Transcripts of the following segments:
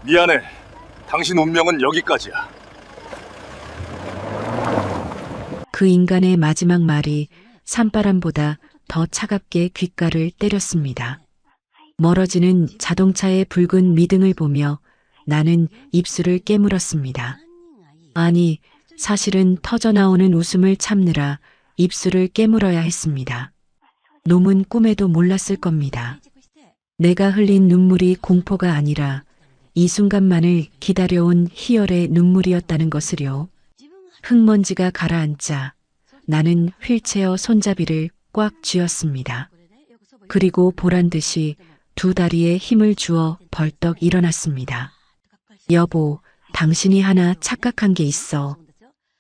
미안해. 당신 운명은 여기까지야. 그 인간의 마지막 말이 산바람보다 더 차갑게 귓가를 때렸습니다. 멀어지는 자동차의 붉은 미등을 보며 나는 입술을 깨물었습니다. 아니, 사실은 터져나오는 웃음을 참느라 입술을 깨물어야 했습니다. 놈은 꿈에도 몰랐을 겁니다. 내가 흘린 눈물이 공포가 아니라 이 순간만을 기다려온 희열의 눈물이었다는 것을요. 흙먼지가 가라앉자 나는 휠체어 손잡이를 꽉 쥐었습니다. 그리고 보란듯이 두 다리에 힘을 주어 벌떡 일어났습니다. 여보, 당신이 하나 착각한 게 있어.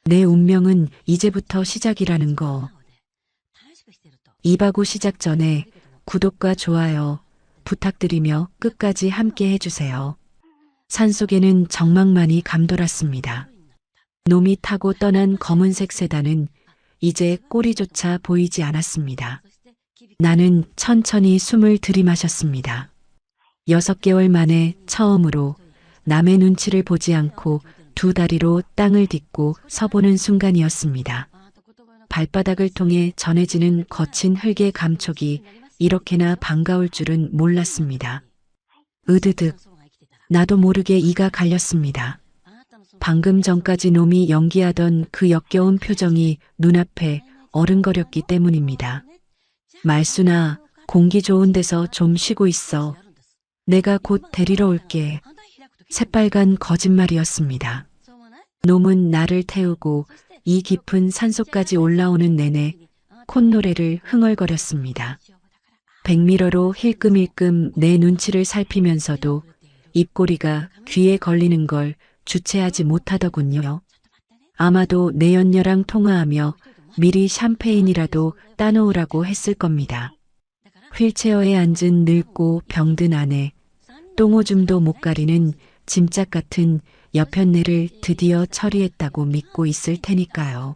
내 운명은 이제부터 시작이라는 거. 이바구 시작 전에 구독과 좋아요 부탁드리며 끝까지 함께 해주세요. 산속에는 정막만이 감돌았습니다. 놈이 타고 떠난 검은색 세단은 이제 꼬리조차 보이지 않았습니다. 나는 천천히 숨을 들이마셨습니다. 6개월 만에 처음으로 남의 눈치를 보지 않고 두 다리로 땅을 딛고 서보는 순간이었습니다. 발바닥을 통해 전해지는 거친 흙의 감촉이 이렇게나 반가울 줄은 몰랐습니다. 으드득, 나도 모르게 이가 갈렸습니다. 방금 전까지 놈이 연기하던 그 역겨운 표정이 눈앞에 어른거렸기 때문입니다. 말순아, 공기 좋은 데서 좀 쉬고 있어. 내가 곧 데리러 올게. 새빨간 거짓말이었습니다. 놈은 나를 태우고 이 깊은 산속까지 올라오는 내내 콧노래를 흥얼거렸습니다. 백미러로 힐끔힐끔 내 눈치를 살피면서도 입꼬리가 귀에 걸리는 걸 주체하지 못하더군요. 아마도 내연녀랑 통화하며 미리 샴페인이라도 따놓으라고 했을 겁니다. 휠체어에 앉은 늙고 병든 아내, 똥오줌도 못 가리는 짐짝 같은 여편네를 드디어 처리했다고 믿고 있을 테니까요.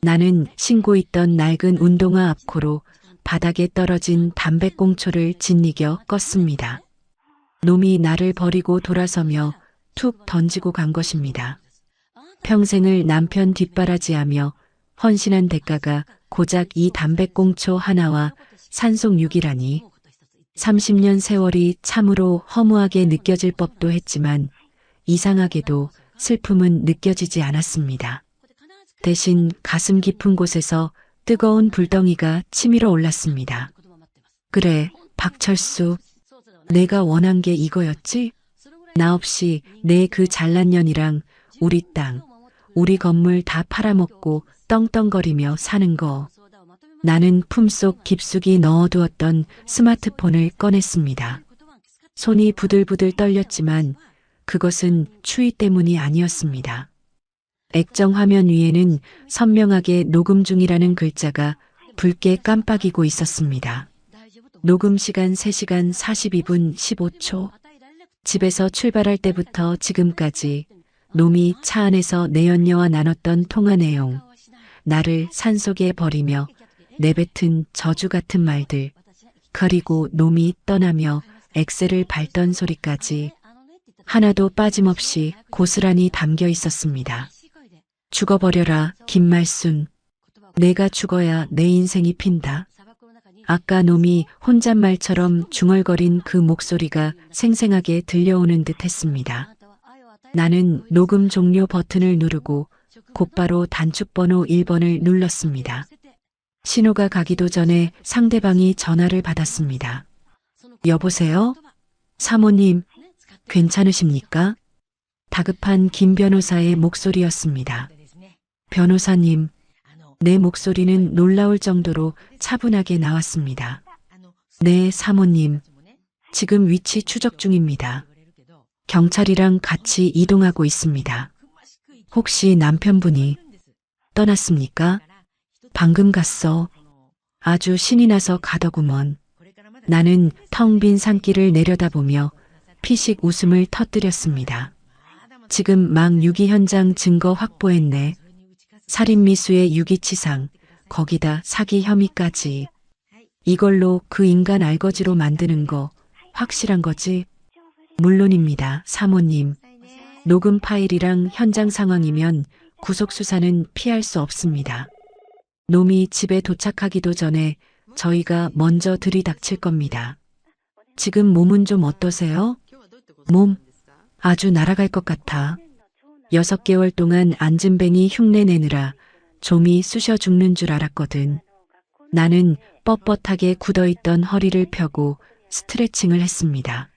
나는 신고 있던 낡은 운동화 앞코로 바닥에 떨어진 담배꽁초를 짓이겨 껐습니다. 놈이 나를 버리고 돌아서며 툭 던지고 간 것입니다. 평생을 남편 뒷바라지하며 헌신한 대가가 고작 이 담배꽁초 하나와 산속 육이라니. 30년 세월이 참으로 허무하게 느껴질 법도 했지만 이상하게도 슬픔은 느껴지지 않았습니다. 대신 가슴 깊은 곳에서 뜨거운 불덩이가 치밀어 올랐습니다. 그래, 박철수. 내가 원한 게 이거였지? 나 없이 내 그 잘난 년이랑 우리 땅, 우리 건물 다 팔아먹고 떵떵거리며 사는 거. 나는 품속 깊숙이 넣어두었던 스마트폰을 꺼냈습니다. 손이 부들부들 떨렸지만 그것은 추위 때문이 아니었습니다. 액정 화면 위에는 선명하게 녹음 중이라는 글자가 붉게 깜빡이고 있었습니다. 녹음 시간 3시간 42분 15초. 집에서 출발할 때부터 지금까지 놈이 차 안에서 내연녀와 나눴던 통화 내용, 나를 산속에 버리며 내뱉은 저주 같은 말들, 그리고 놈이 떠나며 엑셀을 밟던 소리까지 하나도 빠짐없이 고스란히 담겨 있었습니다. 죽어버려라, 김말순. 내가 죽어야 내 인생이 핀다. 아까 놈이 혼잣말처럼 중얼거린 그 목소리가 생생하게 들려오는 듯 했습니다. 나는 녹음 종료 버튼을 누르고 곧바로 단축번호 1번을 눌렀습니다. 신호가 가기도 전에 상대방이 전화를 받았습니다. 여보세요? 사모님, 괜찮으십니까? 다급한 김 변호사의 목소리였습니다. 변호사님, 내 목소리는 놀라울 정도로 차분하게 나왔습니다. 네, 사모님. 지금 위치 추적 중입니다. 경찰이랑 같이 이동하고 있습니다. 혹시 남편분이 떠났습니까? 방금 갔어. 아주 신이 나서 가더구먼. 나는 텅 빈 산길을 내려다보며 피식 웃음을 터뜨렸습니다. 지금 막 유기 현장 증거 확보했네. 살인 미수의 유기치상, 거기다 사기 혐의까지. 이걸로 그 인간 알거지로 만드는 거 확실한 거지? 물론입니다, 사모님. 녹음 파일이랑 현장 상황이면 구속 수사는 피할 수 없습니다. 놈이 집에 도착하기도 전에 저희가 먼저 들이닥칠 겁니다. 지금 몸은 좀 어떠세요? 몸 아주 날아갈 것 같아. 6개월 동안 앉은뱅이 흉내 내느라 좀이 쑤셔 죽는 줄 알았거든. 나는 뻣뻣하게 굳어있던 허리를 펴고 스트레칭을 했습니다.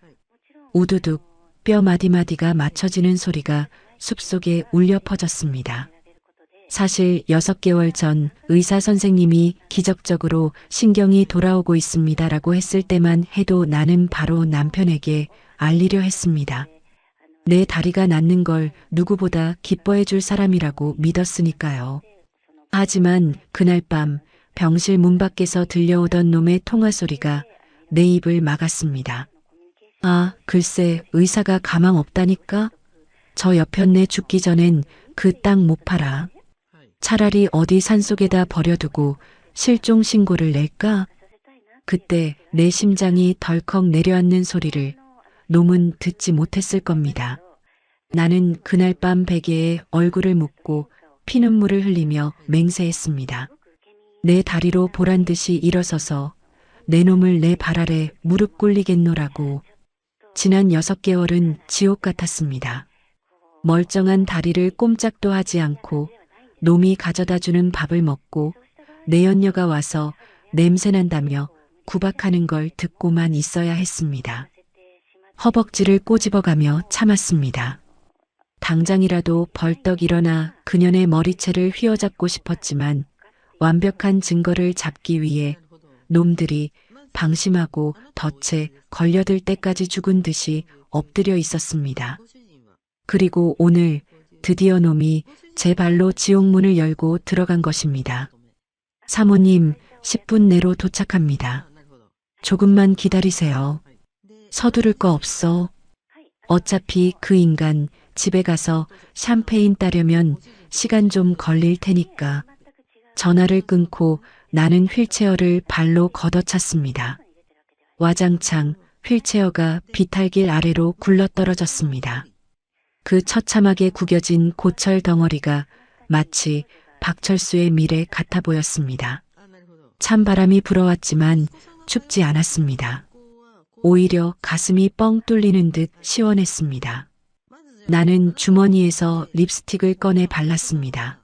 우두둑 뼈 마디마디가 맞춰지는 소리가 숲속에 울려 퍼졌습니다. 사실 6개월 전 의사 선생님이 기적적으로 신경이 돌아오고 있습니다라고 했을 때만 해도 나는 바로 남편에게 알리려 했습니다. 내 다리가 낫는 걸 누구보다 기뻐해 줄 사람이라고 믿었으니까요. 하지만 그날 밤 병실 문 밖에서 들려오던 놈의 통화 소리가 내 입을 막았습니다. 아, 글쎄 의사가 가망 없다니까? 저 여편네 죽기 전엔 그 땅 못 팔아. 차라리 어디 산속에다 버려두고 실종 신고를 낼까? 그때 내 심장이 덜컥 내려앉는 소리를 놈은 듣지 못했을 겁니다. 나는 그날 밤 베개에 얼굴을 묻고 피눈물을 흘리며 맹세했습니다. 내 다리로 보란듯이 일어서서 내 놈을 내 발 아래 무릎 꿇리겠노라고. 지난 6개월은 지옥 같았습니다. 멀쩡한 다리를 꼼짝도 하지 않고 놈이 가져다주는 밥을 먹고 내연녀가 와서 냄새난다며 구박하는 걸 듣고만 있어야 했습니다. 허벅지를 꼬집어가며 참았습니다. 당장이라도 벌떡 일어나 그년의 머리채를 휘어잡고 싶었지만 완벽한 증거를 잡기 위해 놈들이 방심하고 덫에 걸려들 때까지 죽은 듯이 엎드려 있었습니다. 그리고 오늘 드디어 놈이 제 발로 지옥문을 열고 들어간 것입니다. 사모님, 10분 내로 도착합니다. 조금만 기다리세요. 서두를 거 없어. 어차피 그 인간 집에 가서 샴페인 따려면 시간 좀 걸릴 테니까. 전화를 끊고 나는 휠체어를 발로 걷어찼습니다. 와장창 휠체어가 비탈길 아래로 굴러떨어졌습니다. 그 처참하게 구겨진 고철 덩어리가 마치 박철수의 미래 같아 보였습니다. 찬바람이 불어왔지만 춥지 않았습니다. 오히려 가슴이 뻥 뚫리는 듯 시원했습니다. 나는 주머니에서 립스틱을 꺼내 발랐습니다.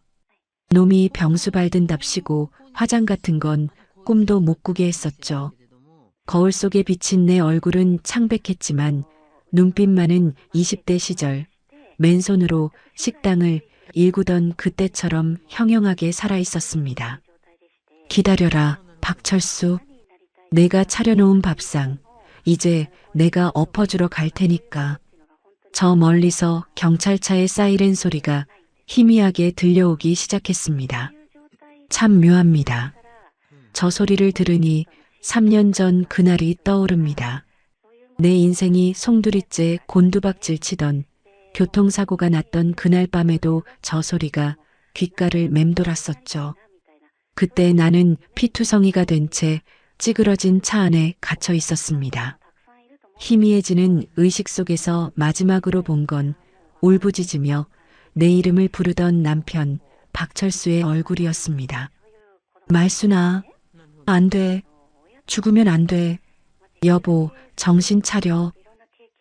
놈이 병수 밟든답시고 화장 같은 건 꿈도 못 꾸게 했었죠. 거울 속에 비친 내 얼굴은 창백했지만 눈빛만은 20대 시절 맨손으로 식당을 일구던 그때처럼 형형하게 살아있었습니다. 기다려라, 박철수. 내가 차려놓은 밥상, 이제 내가 엎어주러 갈 테니까. 저 멀리서 경찰차의 사이렌 소리가 희미하게 들려오기 시작했습니다. 참 묘합니다. 저 소리를 들으니 3년 전 그날이 떠오릅니다. 내 인생이 송두리째 곤두박질 치던 교통사고가 났던 그날 밤에도 저 소리가 귓가를 맴돌았었죠. 그때 나는 피투성이가 된 채 찌그러진 차 안에 갇혀 있었습니다. 희미해지는 의식 속에서 마지막으로 본 건 울부짖으며 내 이름을 부르던 남편 박철수의 얼굴이었습니다. 말순아, 안 돼. 죽으면 안 돼. 여보, 정신 차려.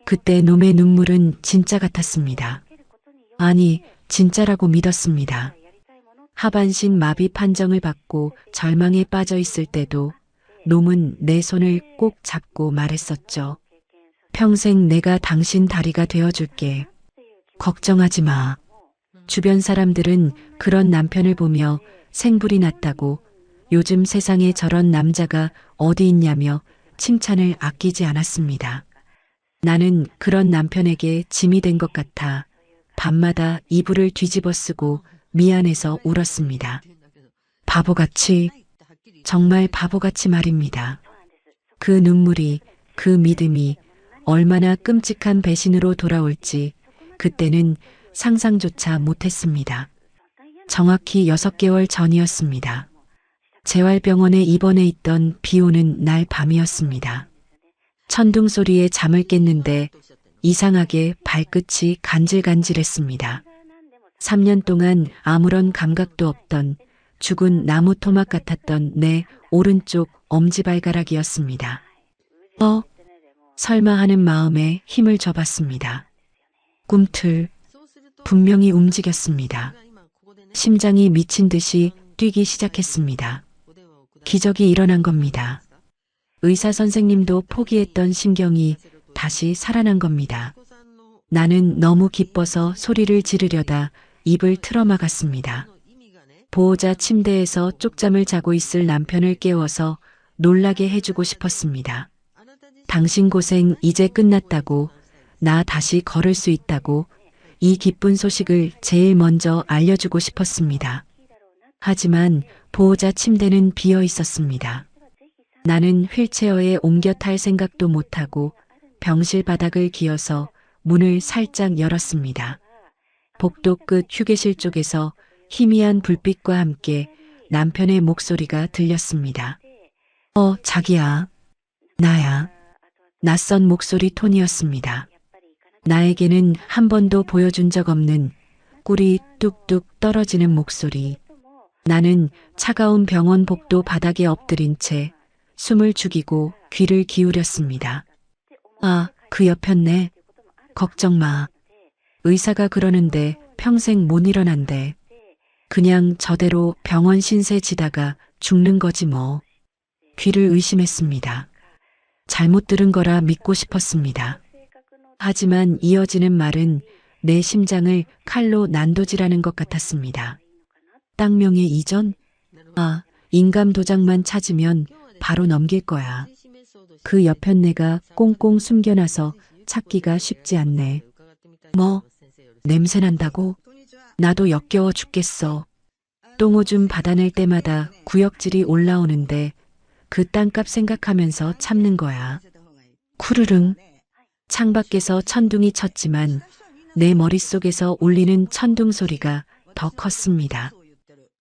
그때 놈의 눈물은 진짜 같았습니다. 아니, 진짜라고 믿었습니다. 하반신 마비 판정을 받고 절망에 빠져 있을 때도 놈은 내 손을 꼭 잡고 말했었죠. 평생 내가 당신 다리가 되어줄게. 걱정하지 마. 주변 사람들은 그런 남편을 보며 생불이 났다고, 요즘 세상에 저런 남자가 어디 있냐며 칭찬을 아끼지 않았습니다. 나는 그런 남편에게 짐이 된 것 같아 밤마다 이불을 뒤집어 쓰고 미안해서 울었습니다. 바보같이, 정말 바보같이 말입니다. 그 눈물이, 그 믿음이 얼마나 끔찍한 배신으로 돌아올지 그때는 상상조차 못했습니다. 정확히 6개월 전이었습니다. 재활병원에 입원해 있던 비 오는 날 밤이었습니다. 천둥 소리에 잠을 깼는데 이상하게 발끝이 간질간질했습니다. 3년 동안 아무런 감각도 없던 죽은 나무 토막 같았던 내 오른쪽 엄지발가락이었습니다. 설마 하는 마음에 힘을 줘봤습니다. 꿈틀, 분명히 움직였습니다. 심장이 미친 듯이 뛰기 시작했습니다. 기적이 일어난 겁니다. 의사 선생님도 포기했던 신경이 다시 살아난 겁니다. 나는 너무 기뻐서 소리를 지르려다 입을 틀어막았습니다. 보호자 침대에서 쪽잠을 자고 있을 남편을 깨워서 놀라게 해주고 싶었습니다. 당신 고생 이제 끝났다고, 나 다시 걸을 수 있다고, 이 기쁜 소식을 제일 먼저 알려주고 싶었습니다. 하지만 보호자 침대는 비어 있었습니다. 나는 휠체어에 옮겨 탈 생각도 못하고 병실 바닥을 기어서 문을 살짝 열었습니다. 복도 끝 휴게실 쪽에서 희미한 불빛과 함께 남편의 목소리가 들렸습니다. 자기야. 나야. 낯선 목소리 톤이었습니다. 나에게는 한 번도 보여준 적 없는 꿀이 뚝뚝 떨어지는 목소리. 나는 차가운 병원 복도 바닥에 엎드린 채 숨을 죽이고 귀를 기울였습니다. 그 옆였네. 걱정 마. 의사가 그러는데 평생 못 일어난대. 그냥 저대로 병원 신세 지다가 죽는 거지 뭐. 귀를 의심했습니다. 잘못 들은 거라 믿고 싶었습니다. 하지만 이어지는 말은 내 심장을 칼로 난도질하는 것 같았습니다. 땅명의 이전? 인감 도장만 찾으면 바로 넘길 거야. 그 옆편내가 꽁꽁 숨겨놔서 찾기가 쉽지 않네. 냄새 난다고? 나도 역겨워 죽겠어. 똥오줌 받아낼 때마다 구역질이 올라오는데 그 땅값 생각하면서 참는 거야. 쿠르릉. 창밖에서 천둥이 쳤지만 내 머릿속에서 울리는 천둥 소리가 더 컸습니다.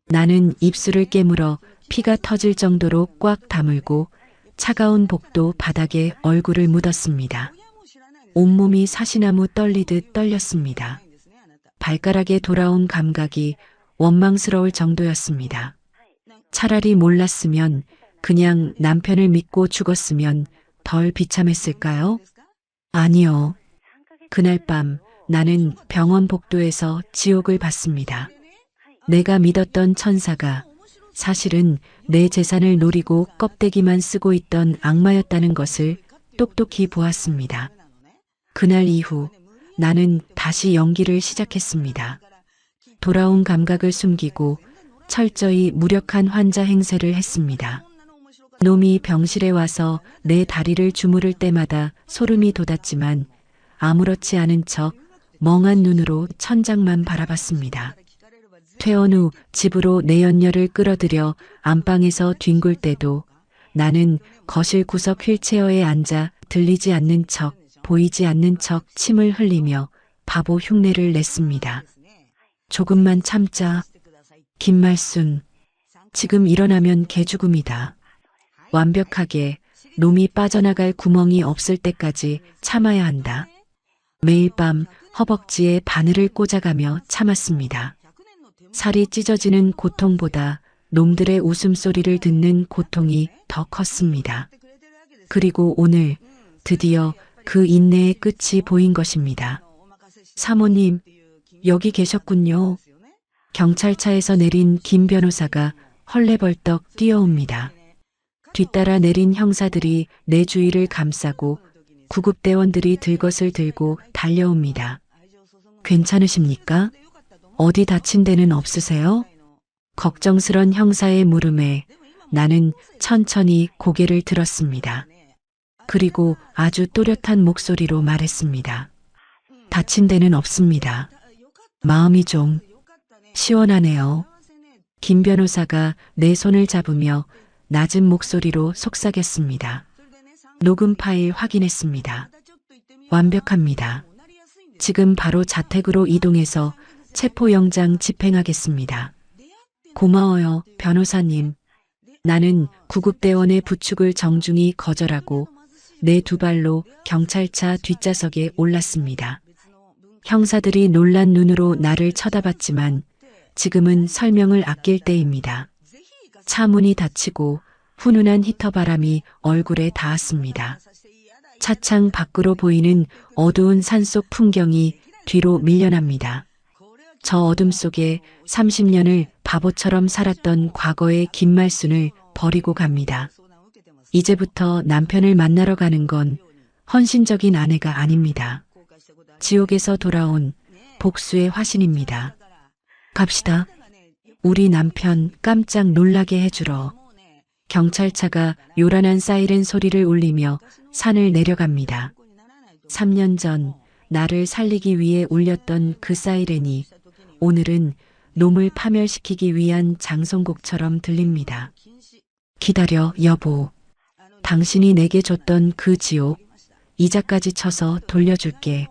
나는 입술을 깨물어 피가 터질 정도로 꽉 다물고 차가운 복도 바닥에 얼굴을 묻었습니다. 온몸이 사시나무 떨리듯 떨렸습니다. 발가락에 돌아온 감각이 원망스러울 정도였습니다. 차라리 몰랐으면, 그냥 남편을 믿고 죽었으면 덜 비참했을까요? 아니요. 그날 밤 나는 병원 복도에서 지옥을 봤습니다. 내가 믿었던 천사가 사실은 내 재산을 노리고 껍데기만 쓰고 있던 악마였다는 것을 똑똑히 보았습니다. 그날 이후 나는 다시 연기를 시작했습니다. 돌아온 감각을 숨기고 철저히 무력한 환자 행세를 했습니다. 놈이 병실에 와서 내 다리를 주무를 때마다 소름이 돋았지만 아무렇지 않은 척 멍한 눈으로 천장만 바라봤습니다. 퇴원 후 집으로 내 연녀를 끌어들여 안방에서 뒹굴 때도 나는 거실 구석 휠체어에 앉아 들리지 않는 척, 보이지 않는 척 침을 흘리며 바보 흉내를 냈습니다. 조금만 참자. 김말순. 지금 일어나면 개죽음이다. 완벽하게 놈이 빠져나갈 구멍이 없을 때까지 참아야 한다. 매일 밤 허벅지에 바늘을 꽂아가며 참았습니다. 살이 찢어지는 고통보다 놈들의 웃음소리를 듣는 고통이 더 컸습니다. 그리고 오늘 드디어 그 인내의 끝이 보인 것입니다. 사모님, 여기 계셨군요. 경찰차에서 내린 김 변호사가 헐레벌떡 뛰어옵니다. 뒤따라 내린 형사들이 내 주위를 감싸고 구급대원들이 들것을 들고 달려옵니다. 괜찮으십니까? 어디 다친 데는 없으세요? 걱정스런 형사의 물음에 나는 천천히 고개를 들었습니다. 그리고 아주 또렷한 목소리로 말했습니다. 다친 데는 없습니다. 마음이 좀 시원하네요. 김 변호사가 내 손을 잡으며 낮은 목소리로 속삭였습니다. 녹음 파일 확인했습니다. 완벽합니다. 지금 바로 자택으로 이동해서 체포영장 집행하겠습니다. 고마워요, 변호사님. 나는 구급대원의 부축을 정중히 거절하고 내 두 발로 경찰차 뒷좌석에 올랐습니다. 형사들이 놀란 눈으로 나를 쳐다봤지만 지금은 설명을 아낄 때입니다. 차 문이 닫히고 훈훈한 히터 바람이 얼굴에 닿았습니다. 차창 밖으로 보이는 어두운 산속 풍경이 뒤로 밀려납니다. 저 어둠 속에 30년을 바보처럼 살았던 과거의 김말순을 버리고 갑니다. 이제부터 남편을 만나러 가는 건 헌신적인 아내가 아닙니다. 지옥에서 돌아온 복수의 화신입니다. 갑시다. 우리 남편 깜짝 놀라게 해주러. 경찰차가 요란한 사이렌 소리를 울리며 산을 내려갑니다. 3년 전 나를 살리기 위해 울렸던 그 사이렌이 오늘은 놈을 파멸시키기 위한 장송곡처럼 들립니다. 기다려, 여보. 당신이 내게 줬던 그 지옥, 이자까지 쳐서 돌려줄게.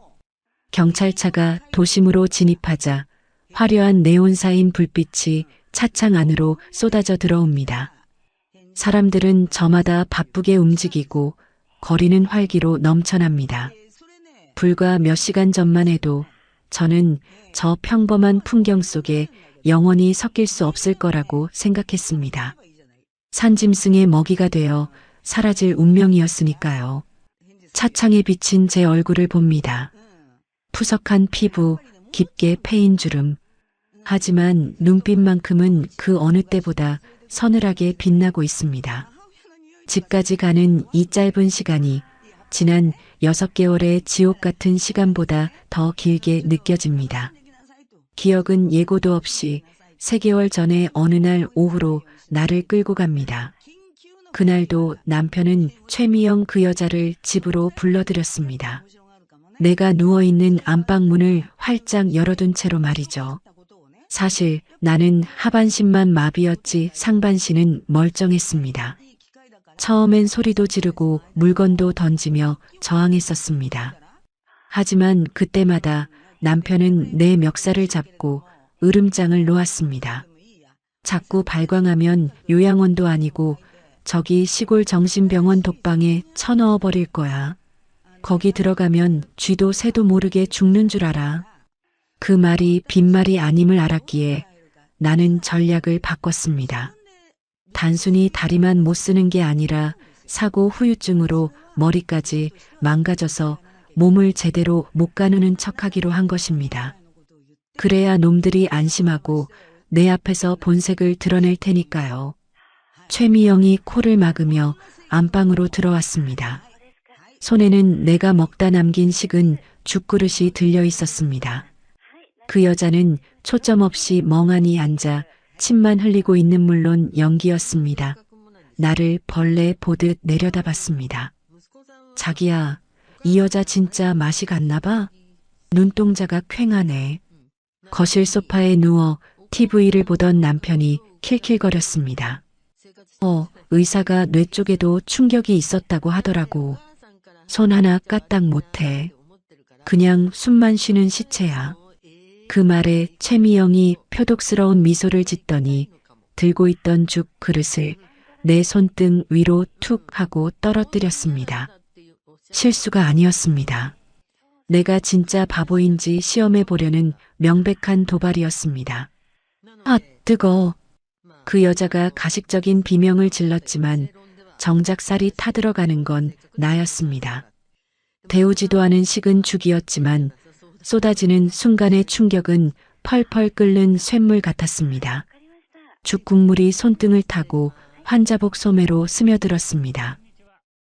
경찰차가 도심으로 진입하자 화려한 네온사인 불빛이 차창 안으로 쏟아져 들어옵니다. 사람들은 저마다 바쁘게 움직이고 거리는 활기로 넘쳐납니다. 불과 몇 시간 전만 해도 저는 저 평범한 풍경 속에 영원히 섞일 수 없을 거라고 생각했습니다. 산짐승의 먹이가 되어 사라질 운명이었으니까요. 차창에 비친 제 얼굴을 봅니다. 푸석한 피부, 깊게 패인 주름. 하지만 눈빛만큼은 그 어느 때보다 서늘하게 빛나고 있습니다. 집까지 가는 이 짧은 시간이 지난 6개월의 지옥 같은 시간보다 더 길게 느껴집니다. 기억은 예고도 없이 3개월 전에 어느 날 오후로 나를 끌고 갑니다. 그날도 남편은 최미영 그 여자를 집으로 불러들였습니다. 내가 누워있는 안방문을 활짝 열어둔 채로 말이죠. 사실 나는 하반신만 마비였지 상반신은 멀쩡했습니다. 처음엔 소리도 지르고 물건도 던지며 저항했었습니다. 하지만 그때마다 남편은 내 멱살을 잡고 으름장을 놓았습니다. 자꾸 발광하면 요양원도 아니고 저기 시골 정신병원 독방에 쳐넣어 버릴 거야. 거기 들어가면 쥐도 새도 모르게 죽는 줄 알아. 그 말이 빈말이 아님을 알았기에 나는 전략을 바꿨습니다. 단순히 다리만 못 쓰는 게 아니라 사고 후유증으로 머리까지 망가져서 몸을 제대로 못 가누는 척하기로 한 것입니다. 그래야 놈들이 안심하고 내 앞에서 본색을 드러낼 테니까요. 최미영이 코를 막으며 안방으로 들어왔습니다. 손에는 내가 먹다 남긴 식은 죽그릇이 들려 있었습니다. 그 여자는 초점 없이 멍하니 앉아 침만 흘리고 있는 물론 연기였습니다. 나를 벌레 보듯 내려다봤습니다. 자기야, 이 여자 진짜 맛이 갔나 봐? 눈동자가 퀭하네. 거실 소파에 누워 TV를 보던 남편이 킬킬거렸습니다. 의사가 뇌 쪽에도 충격이 있었다고 하더라고. 손 하나 까딱 못해. 그냥 숨만 쉬는 시체야. 그 말에 최미영이 표독스러운 미소를 짓더니 들고 있던 죽 그릇을 내 손등 위로 툭 하고 떨어뜨렸습니다. 실수가 아니었습니다. 내가 진짜 바보인지 시험해 보려는 명백한 도발이었습니다. 아, 뜨거. 그 여자가 가식적인 비명을 질렀지만 정작 쌀이 타들어가는 건 나였습니다. 데우지도 않은 식은 죽이었지만 쏟아지는 순간의 충격은 펄펄 끓는 쇳물 같았습니다. 죽 국물이 손등을 타고 환자복 소매로 스며들었습니다.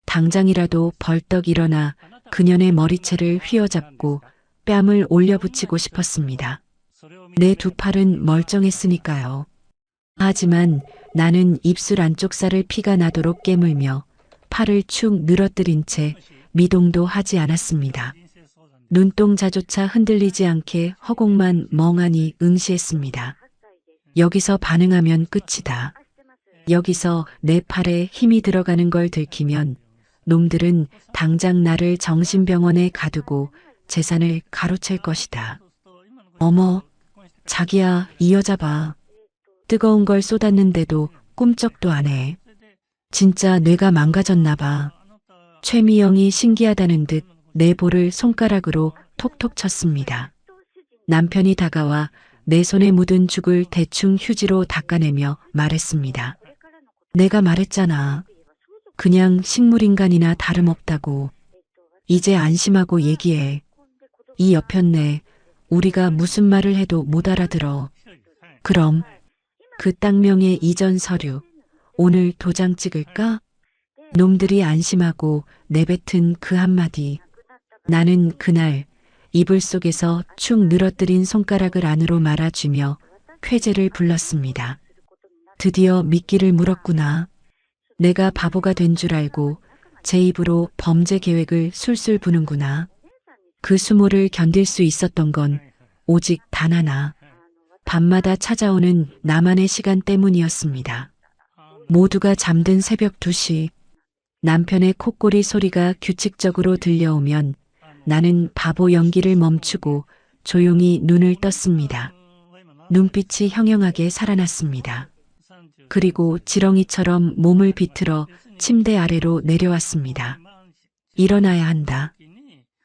당장이라도 벌떡 일어나 그년의 머리채를 휘어잡고 뺨을 올려붙이고 싶었습니다. 내 두 팔은 멀쩡했으니까요. 하지만 나는 입술 안쪽 살을 피가 나도록 깨물며 팔을 축 늘어뜨린 채 미동도 하지 않았습니다. 눈동자조차 흔들리지 않게 허공만 멍하니 응시했습니다. 여기서 반응하면 끝이다. 여기서 내 팔에 힘이 들어가는 걸 들키면 놈들은 당장 나를 정신병원에 가두고 재산을 가로챌 것이다. 어머, 자기야, 이 여자 봐. 뜨거운 걸 쏟았는데도 꿈쩍도 안 해. 진짜 뇌가 망가졌나 봐. 최미영이 신기하다는 듯 내 볼을 손가락으로 톡톡 쳤습니다. 남편이 다가와 내 손에 묻은 죽을 대충 휴지로 닦아내며 말했습니다. 내가 말했잖아. 그냥 식물인간이나 다름없다고. 이제 안심하고 얘기해. 이 여편네, 우리가 무슨 말을 해도 못 알아들어. 그럼 그 땅명의 이전 서류, 오늘 도장 찍을까? 놈들이 안심하고 내뱉은 그 한마디. 나는 그날 이불 속에서 축 늘어뜨린 손가락을 안으로 말아주며 쾌재를 불렀습니다. 드디어 미끼를 물었구나. 내가 바보가 된 줄 알고 제 입으로 범죄 계획을 술술 부는구나. 그 수모를 견딜 수 있었던 건 오직 단 하나. 밤마다 찾아오는 나만의 시간 때문이었습니다. 모두가 잠든 새벽 2시, 남편의 콧꼬리 소리가 규칙적으로 들려오면 나는 바보 연기를 멈추고 조용히 눈을 떴습니다. 눈빛이 형형하게 살아났습니다. 그리고 지렁이처럼 몸을 비틀어 침대 아래로 내려왔습니다. 일어나야 한다.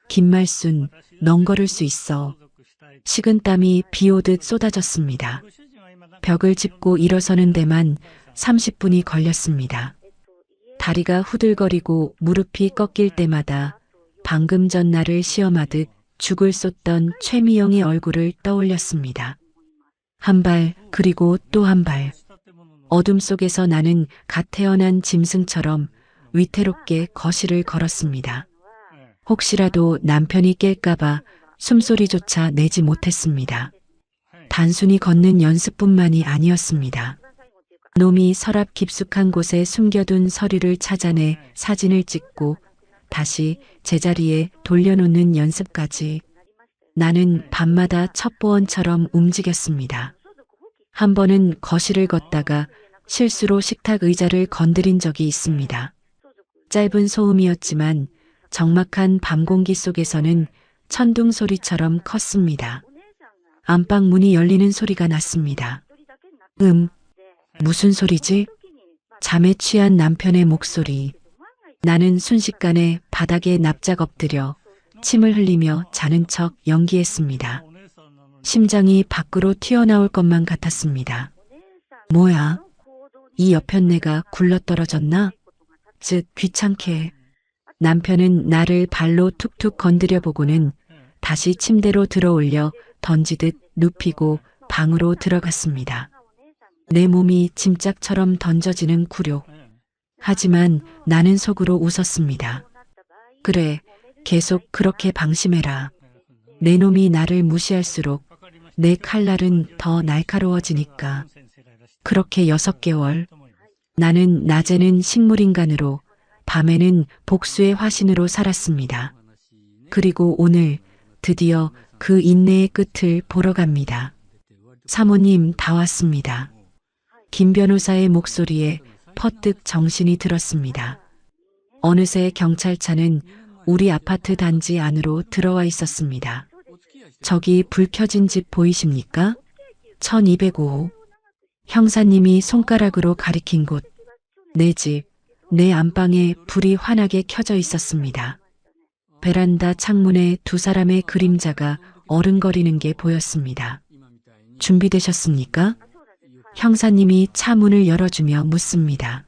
김말순, 넌 걸을 수 있어. 식은땀이 비 오듯 쏟아졌습니다. 벽을 짚고 일어서는 데만 30분이 걸렸습니다. 다리가 후들거리고 무릎이 꺾일 때마다 방금 전 나를 시험하듯 죽을 쏟던 최미영의 얼굴을 떠올렸습니다. 한 발, 그리고 또 한 발. 어둠 속에서 나는 갓 태어난 짐승처럼 위태롭게 거실을 걸었습니다. 혹시라도 남편이 깰까봐 숨소리조차 내지 못했습니다. 단순히 걷는 연습뿐만이 아니었습니다. 놈이 서랍 깊숙한 곳에 숨겨둔 서류를 찾아내 사진을 찍고 다시 제자리에 돌려놓는 연습까지. 나는 밤마다 첩보원처럼 움직였습니다. 한 번은 거실을 걷다가 실수로 식탁 의자를 건드린 적이 있습니다. 짧은 소음이었지만 적막한 밤 공기 속에서는 천둥 소리처럼 컸습니다. 안방 문이 열리는 소리가 났습니다. 무슨 소리지? 잠에 취한 남편의 목소리. 나는 순식간에 바닥에 납작 엎드려 침을 흘리며 자는 척 연기했습니다. 심장이 밖으로 튀어나올 것만 같았습니다. 뭐야? 이 여편네가 굴러떨어졌나? 즉 귀찮게. 남편은 나를 발로 툭툭 건드려 보고는 다시 침대로 들어올려 던지듯 눕히고 방으로 들어갔습니다. 내 몸이 짐짝처럼 던져지는 굴욕. 하지만 나는 속으로 웃었습니다. 그래, 계속 그렇게 방심해라. 내 놈이 나를 무시할수록 내 칼날은 더 날카로워지니까. 그렇게 6개월. 나는 낮에는 식물인간으로, 밤에는 복수의 화신으로 살았습니다. 그리고 오늘 드디어 그 인내의 끝을 보러 갑니다. 사모님 다 왔습니다. 김 변호사의 목소리에 퍼뜩 정신이 들었습니다. 어느새 경찰차는 우리 아파트 단지 안으로 들어와 있었습니다. 저기 불 켜진 집 보이십니까? 1205. 형사님이 손가락으로 가리킨 곳. 내 집, 내 안방에 불이 환하게 켜져 있었습니다. 베란다 창문에 2사람의 그림자가 어른거리는 게 보였습니다. 준비되셨습니까? 형사님이 차 문을 열어주며 묻습니다.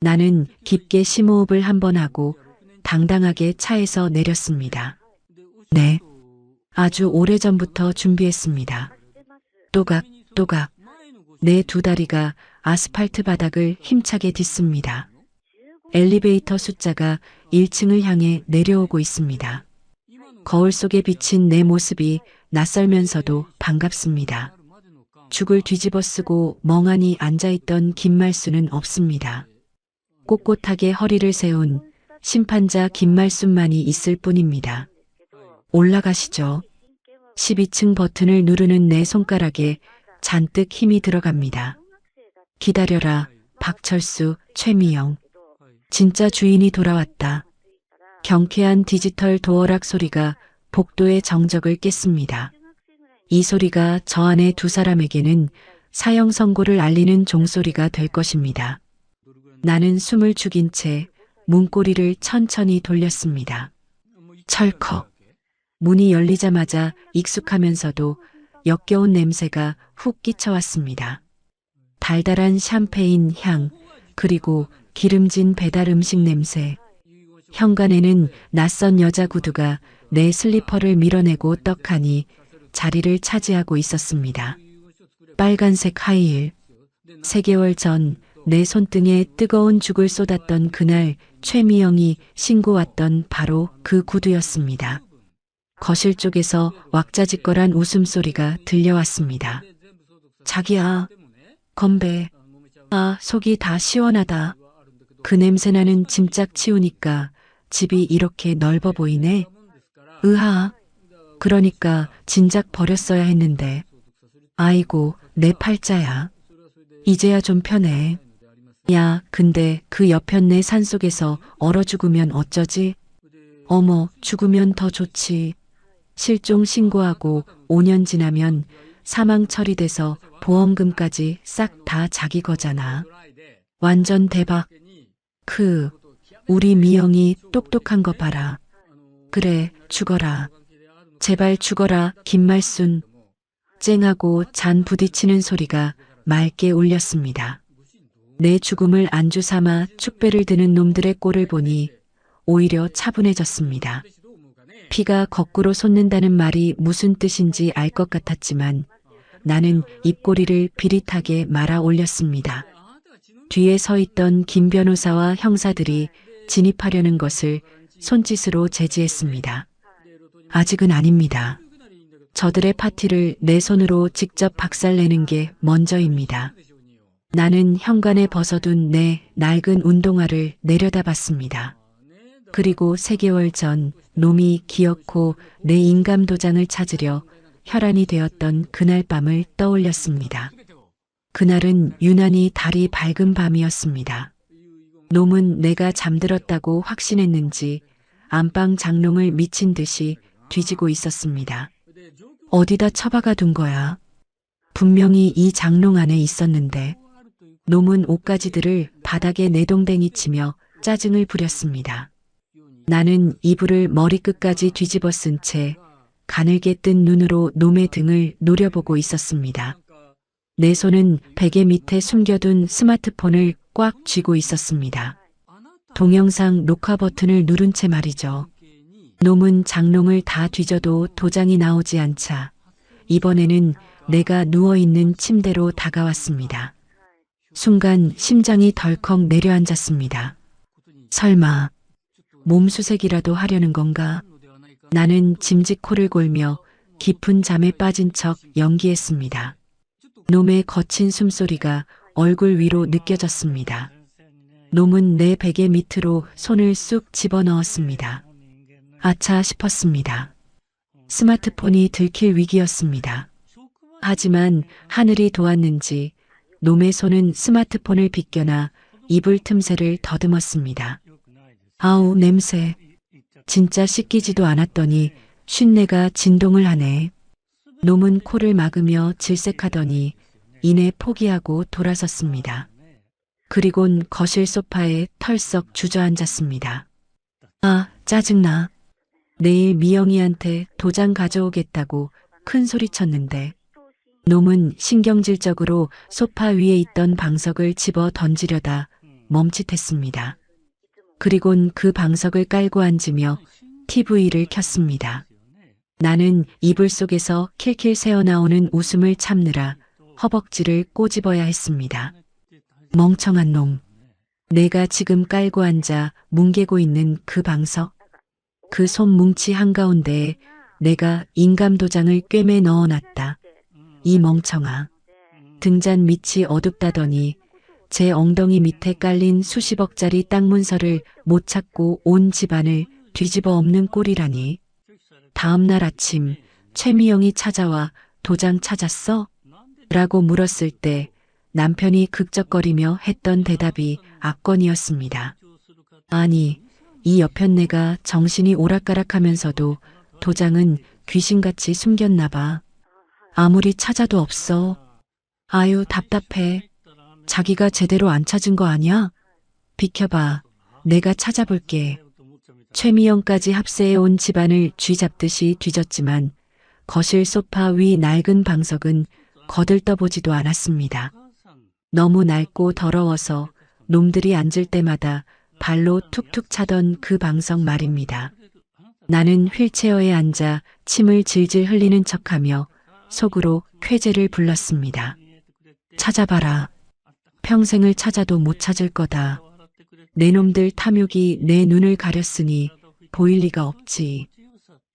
나는 깊게 심호흡을 한번 하고 당당하게 차에서 내렸습니다. 네, 아주 오래전부터 준비했습니다. 또각, 또각. 내 2다리가 아스팔트 바닥을 힘차게 딛습니다. 엘리베이터 숫자가 1층을 향해 내려오고 있습니다. 거울 속에 비친 내 모습이 낯설면서도 반갑습니다. 죽을 뒤집어 쓰고 멍하니 앉아있던 김말순은 없습니다. 꼿꼿하게 허리를 세운 심판자 김말순만이 있을 뿐입니다. 올라가시죠. 12층 버튼을 누르는 내 손가락에 잔뜩 힘이 들어갑니다. 기다려라, 박철수, 최미영. 진짜 주인이 돌아왔다. 경쾌한 디지털 도어락 소리가 복도의 정적을 깼습니다. 이 소리가 저 안의 2사람에게는 사형 선고를 알리는 종소리가 될 것입니다. 나는 숨을 죽인 채 문고리를 천천히 돌렸습니다. 철컥. 문이 열리자마자 익숙하면서도 역겨운 냄새가 훅 끼쳐왔습니다. 달달한 샴페인 향, 그리고 기름진 배달 음식 냄새. 현관에는 낯선 여자 구두가 내 슬리퍼를 밀어내고 떡하니 자리를 차지하고 있었습니다. 빨간색 하이힐. 3개월 전 내 손등에 뜨거운 죽을 쏟았던 그날 최미영이 신고 왔던 바로 그 구두였습니다. 거실 쪽에서 왁자지껄한 웃음소리가 들려왔습니다. 자기야, 건배. 아, 속이 다 시원하다. 그 냄새나는 짐짝 치우니까 집이 이렇게 넓어 보이네. 으하. 그러니까 진작 버렸어야 했는데. 아이고, 내 팔자야. 이제야 좀 편해. 야, 근데 그 여편네 산속에서 얼어 죽으면 어쩌지? 어머, 죽으면 더 좋지. 실종 신고하고 5년 지나면 사망 처리돼서 보험금까지 싹 다 자기 거잖아. 완전 대박. 우리 미영이 똑똑한 거 봐라. 그래, 죽어라. 제발 죽어라, 김말순. 쨍하고 잔 부딪히는 소리가 맑게 울렸습니다. 내 죽음을 안주 삼아 축배를 드는 놈들의 꼴을 보니 오히려 차분해졌습니다. 피가 거꾸로 솟는다는 말이 무슨 뜻인지 알 것 같았지만 나는 입꼬리를 비릿하게 말아 올렸습니다. 뒤에 서 있던 김 변호사와 형사들이 진입하려는 것을 손짓으로 제지했습니다. 아직은 아닙니다. 저들의 파티를 내 손으로 직접 박살내는 게 먼저입니다. 나는 현관에 벗어둔 내 낡은 운동화를 내려다봤습니다. 그리고 3개월 전 놈이 기어코 내 인감 도장을 찾으려 혈안이 되었던 그날 밤을 떠올렸습니다. 그날은 유난히 달이 밝은 밤이었습니다. 놈은 내가 잠들었다고 확신했는지 안방 장롱을 미친 듯이 뒤지고 있었습니다. 어디다 처박아 둔 거야? 분명히 이 장롱 안에 있었는데. 놈은 옷가지들을 바닥에 내동댕이 치며 짜증을 부렸습니다. 나는 이불을 머리끝까지 뒤집어 쓴 채 가늘게 뜬 눈으로 놈의 등을 노려보고 있었습니다. 내 손은 베개 밑에 숨겨둔 스마트폰을 꽉 쥐고 있었습니다. 동영상 녹화 버튼을 누른 채 말이죠. 놈은 장롱을 다 뒤져도 도장이 나오지 않자 이번에는 내가 누워있는 침대로 다가왔습니다. 순간 심장이 덜컥 내려앉았습니다. 설마 몸수색이라도 하려는 건가? 나는 짐짓 코를 골며 깊은 잠에 빠진 척 연기했습니다. 놈의 거친 숨소리가 얼굴 위로 느껴졌습니다. 놈은 내 베개 밑으로 손을 쑥 집어넣었습니다. 아차 싶었습니다. 스마트폰이 들킬 위기였습니다. 하지만 하늘이 도왔는지 놈의 손은 스마트폰을 비껴나 이불 틈새를 더듬었습니다. 아우, 냄새. 진짜 씻기지도 않았더니 쉰내가 진동을 하네. 놈은 코를 막으며 질색하더니 이내 포기하고 돌아섰습니다. 그리곤 거실 소파에 털썩 주저앉았습니다. 아, 짜증나. 내일 미영이한테 도장 가져오겠다고 큰 소리 쳤는데 놈은 신경질적으로 소파 위에 있던 방석을 집어 던지려다 멈칫했습니다. 그리곤 그 방석을 깔고 앉으며 TV를 켰습니다. 나는 이불 속에서 킬킬 새어나오는 웃음을 참느라 허벅지를 꼬집어야 했습니다. 멍청한 놈. 내가 지금 깔고 앉아 뭉개고 있는 그 방석. 그 손 뭉치 한가운데에 내가 인감도장을 꿰매 넣어놨다. 이 멍청아. 등잔 밑이 어둡다더니 제 엉덩이 밑에 깔린 수십억짜리 땅 문서를 못 찾고 온 집안을 뒤집어 엎는 꼴이라니. 다음 날 아침 최미영이 찾아와 도장 찾았어? 라고 물었을 때 남편이 극적거리며 했던 대답이 압권이었습니다. 아니, 이 여편네가 정신이 오락가락하면서도 도장은 귀신같이 숨겼나 봐. 아무리 찾아도 없어. 아유, 답답해. 자기가 제대로 안 찾은 거 아니야? 비켜봐. 내가 찾아볼게. 최미영까지 합세해 온 집안을 쥐잡듯이 뒤졌지만 거실 소파 위 낡은 방석은 거들떠보지도 않았습니다. 너무 낡고 더러워서 놈들이 앉을 때마다 발로 툭툭 차던 그 방석 말입니다. 나는 휠체어에 앉아 침을 질질 흘리는 척하며 속으로 쾌재를 불렀습니다. 찾아봐라. 평생을 찾아도 못 찾을 거다. 내 놈들 탐욕이 내 눈을 가렸으니 보일 리가 없지.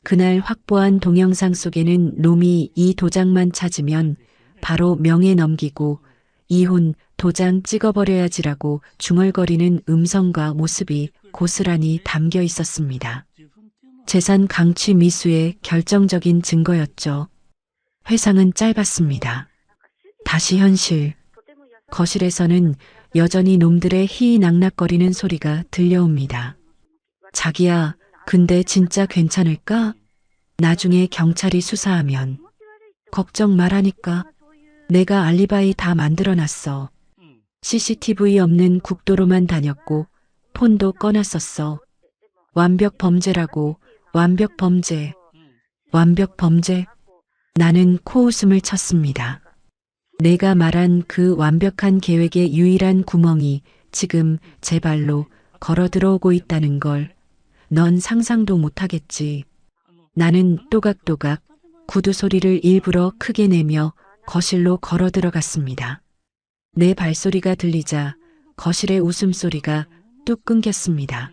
그날 확보한 동영상 속에는 놈이 이 도장만 찾으면 바로 명예 넘기고 이혼 도장 찍어버려야지라고 중얼거리는 음성과 모습이 고스란히 담겨 있었습니다. 재산 강취 미수의 결정적인 증거였죠. 회상은 짧았습니다. 다시 현실. 거실에서는 여전히 놈들의 희낙낙거리는 소리가 들려옵니다. 자기야, 근데 진짜 괜찮을까? 나중에 경찰이 수사하면. 걱정 말하니까. 내가 알리바이 다 만들어놨어. CCTV 없는 국도로만 다녔고 폰도 꺼놨었어. 완벽 범죄라고. 완벽 범죄. 완벽 범죄. 나는 코웃음을 쳤습니다. 내가 말한 그 완벽한 계획의 유일한 구멍이 지금 제 발로 걸어 들어오고 있다는 걸 넌 상상도 못하겠지. 나는 또각또각 구두 소리를 일부러 크게 내며 거실로 걸어 들어갔습니다. 내 발소리가 들리자 거실의 웃음소리가 뚝 끊겼습니다.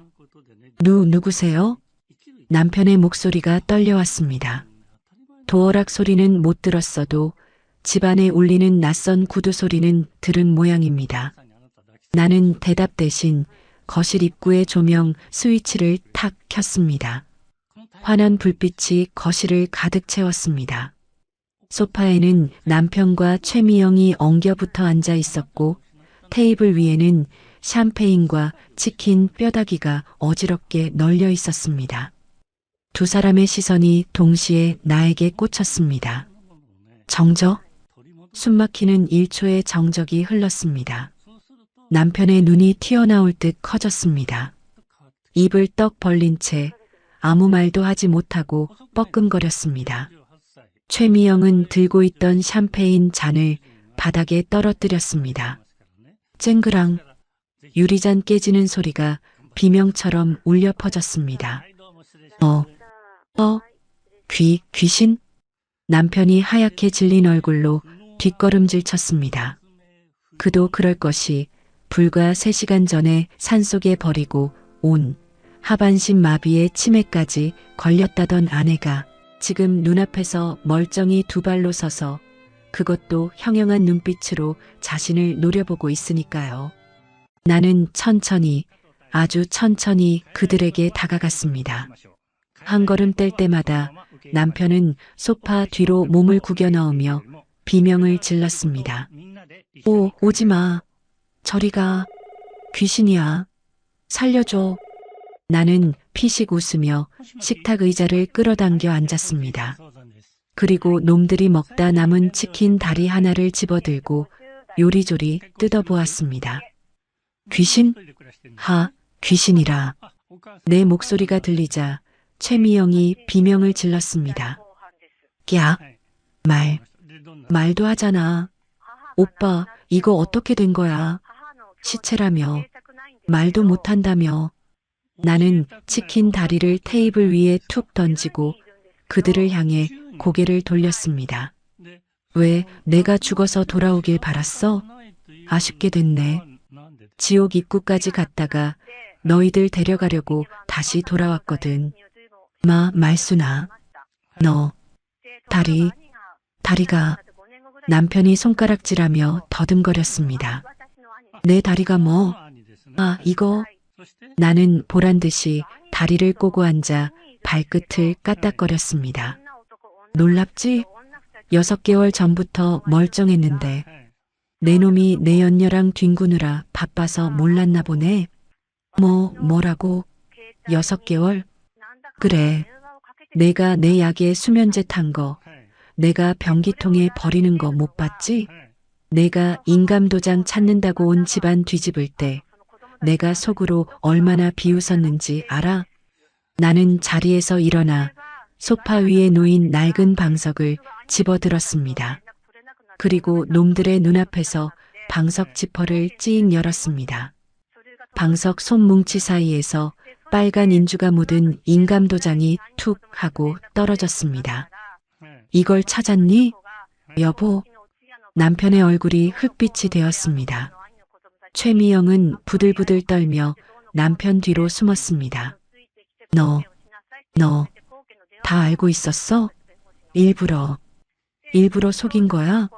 누구세요? 남편의 목소리가 떨려왔습니다. 도어락 소리는 못 들었어도 집안에 울리는 낯선 구두 소리는 들은 모양입니다. 나는 대답 대신 거실 입구의 조명 스위치를 탁 켰습니다. 환한 불빛이 거실을 가득 채웠습니다. 소파에는 남편과 최미영이 엉겨붙어 앉아 있었고 테이블 위에는 샴페인과 치킨 뼈다귀가 어지럽게 널려 있었습니다. 두 사람의 시선이 동시에 나에게 꽂혔습니다. 정적? 숨막히는 1초의 정적이 흘렀습니다. 남편의 눈이 튀어나올 듯 커졌습니다. 입을 떡 벌린 채 아무 말도 하지 못하고 뻐끔거렸습니다. 최미영은 들고 있던 샴페인 잔을 바닥에 떨어뜨렸습니다. 쨍그랑 유리잔 깨지는 소리가 비명처럼 울려 퍼졌습니다. 귀신? 남편이 하얗게 질린 얼굴로 뒷걸음질 쳤습니다. 그도 그럴 것이 불과 3시간 전에 산속에 버리고 온 하반신 마비의 치매까지 걸렸다던 아내가 지금 눈앞에서 멀쩡히 두 발로 서서 그것도 형형한 눈빛으로 자신을 노려보고 있으니까요. 나는 천천히, 아주 천천히 그들에게 다가갔습니다. 한 걸음 뗄 때마다 남편은 소파 뒤로 몸을 구겨 넣으며 비명을 질렀습니다. 오지 마. 저리 가. 귀신이야. 살려줘. 나는 피식 웃으며 식탁 의자를 끌어당겨 앉았습니다. 그리고 놈들이 먹다 남은 치킨 다리 하나를 집어들고 요리조리 뜯어보았습니다. 귀신? 귀신이라. 내 목소리가 들리자 최미영이 비명을 질렀습니다. 야, 말도 하잖아. 오빠, 이거 어떻게 된 거야? 시체라며. 말도 못한다며. 나는 치킨 다리를 테이블 위에 툭 던지고 그들을 향해 고개를 돌렸습니다. 왜 내가 죽어서 돌아오길 바랐어? 아쉽게 됐네. 지옥 입구까지 갔다가 너희들 데려가려고 다시 돌아왔거든. 말순아. 너 다리가 남편이 손가락질하며 더듬거렸습니다. 내 다리가 뭐? 이거. 나는 보란듯이 다리를 꼬고 앉아 발끝을 까딱거렸습니다. 놀랍지? 6개월 전부터 멀쩡했는데 내 놈이 내 연녀랑 뒹구느라 바빠서 몰랐나 보네. 뭐라고? 6개월? 그래. 내가 내 약에 수면제 탄 거, 내가 변기통에 버리는 거 못 봤지? 내가 인감도장 찾는다고 온 집안 뒤집을 때 내가 속으로 얼마나 비웃었는지 알아? 나는 자리에서 일어나 소파 위에 놓인 낡은 방석을 집어들었습니다. 그리고 놈들의 눈앞에서 방석 지퍼를 찌익 열었습니다. 방석 손뭉치 사이에서 빨간 인주가 묻은 인감 도장이 툭 하고 떨어졌습니다. 이걸 찾았니? 여보. 남편의 얼굴이 흙빛이 되었습니다. 최미영은 부들부들 떨며 남편 뒤로 숨었습니다. 너 다 알고 있었어? 일부러 속인 거야?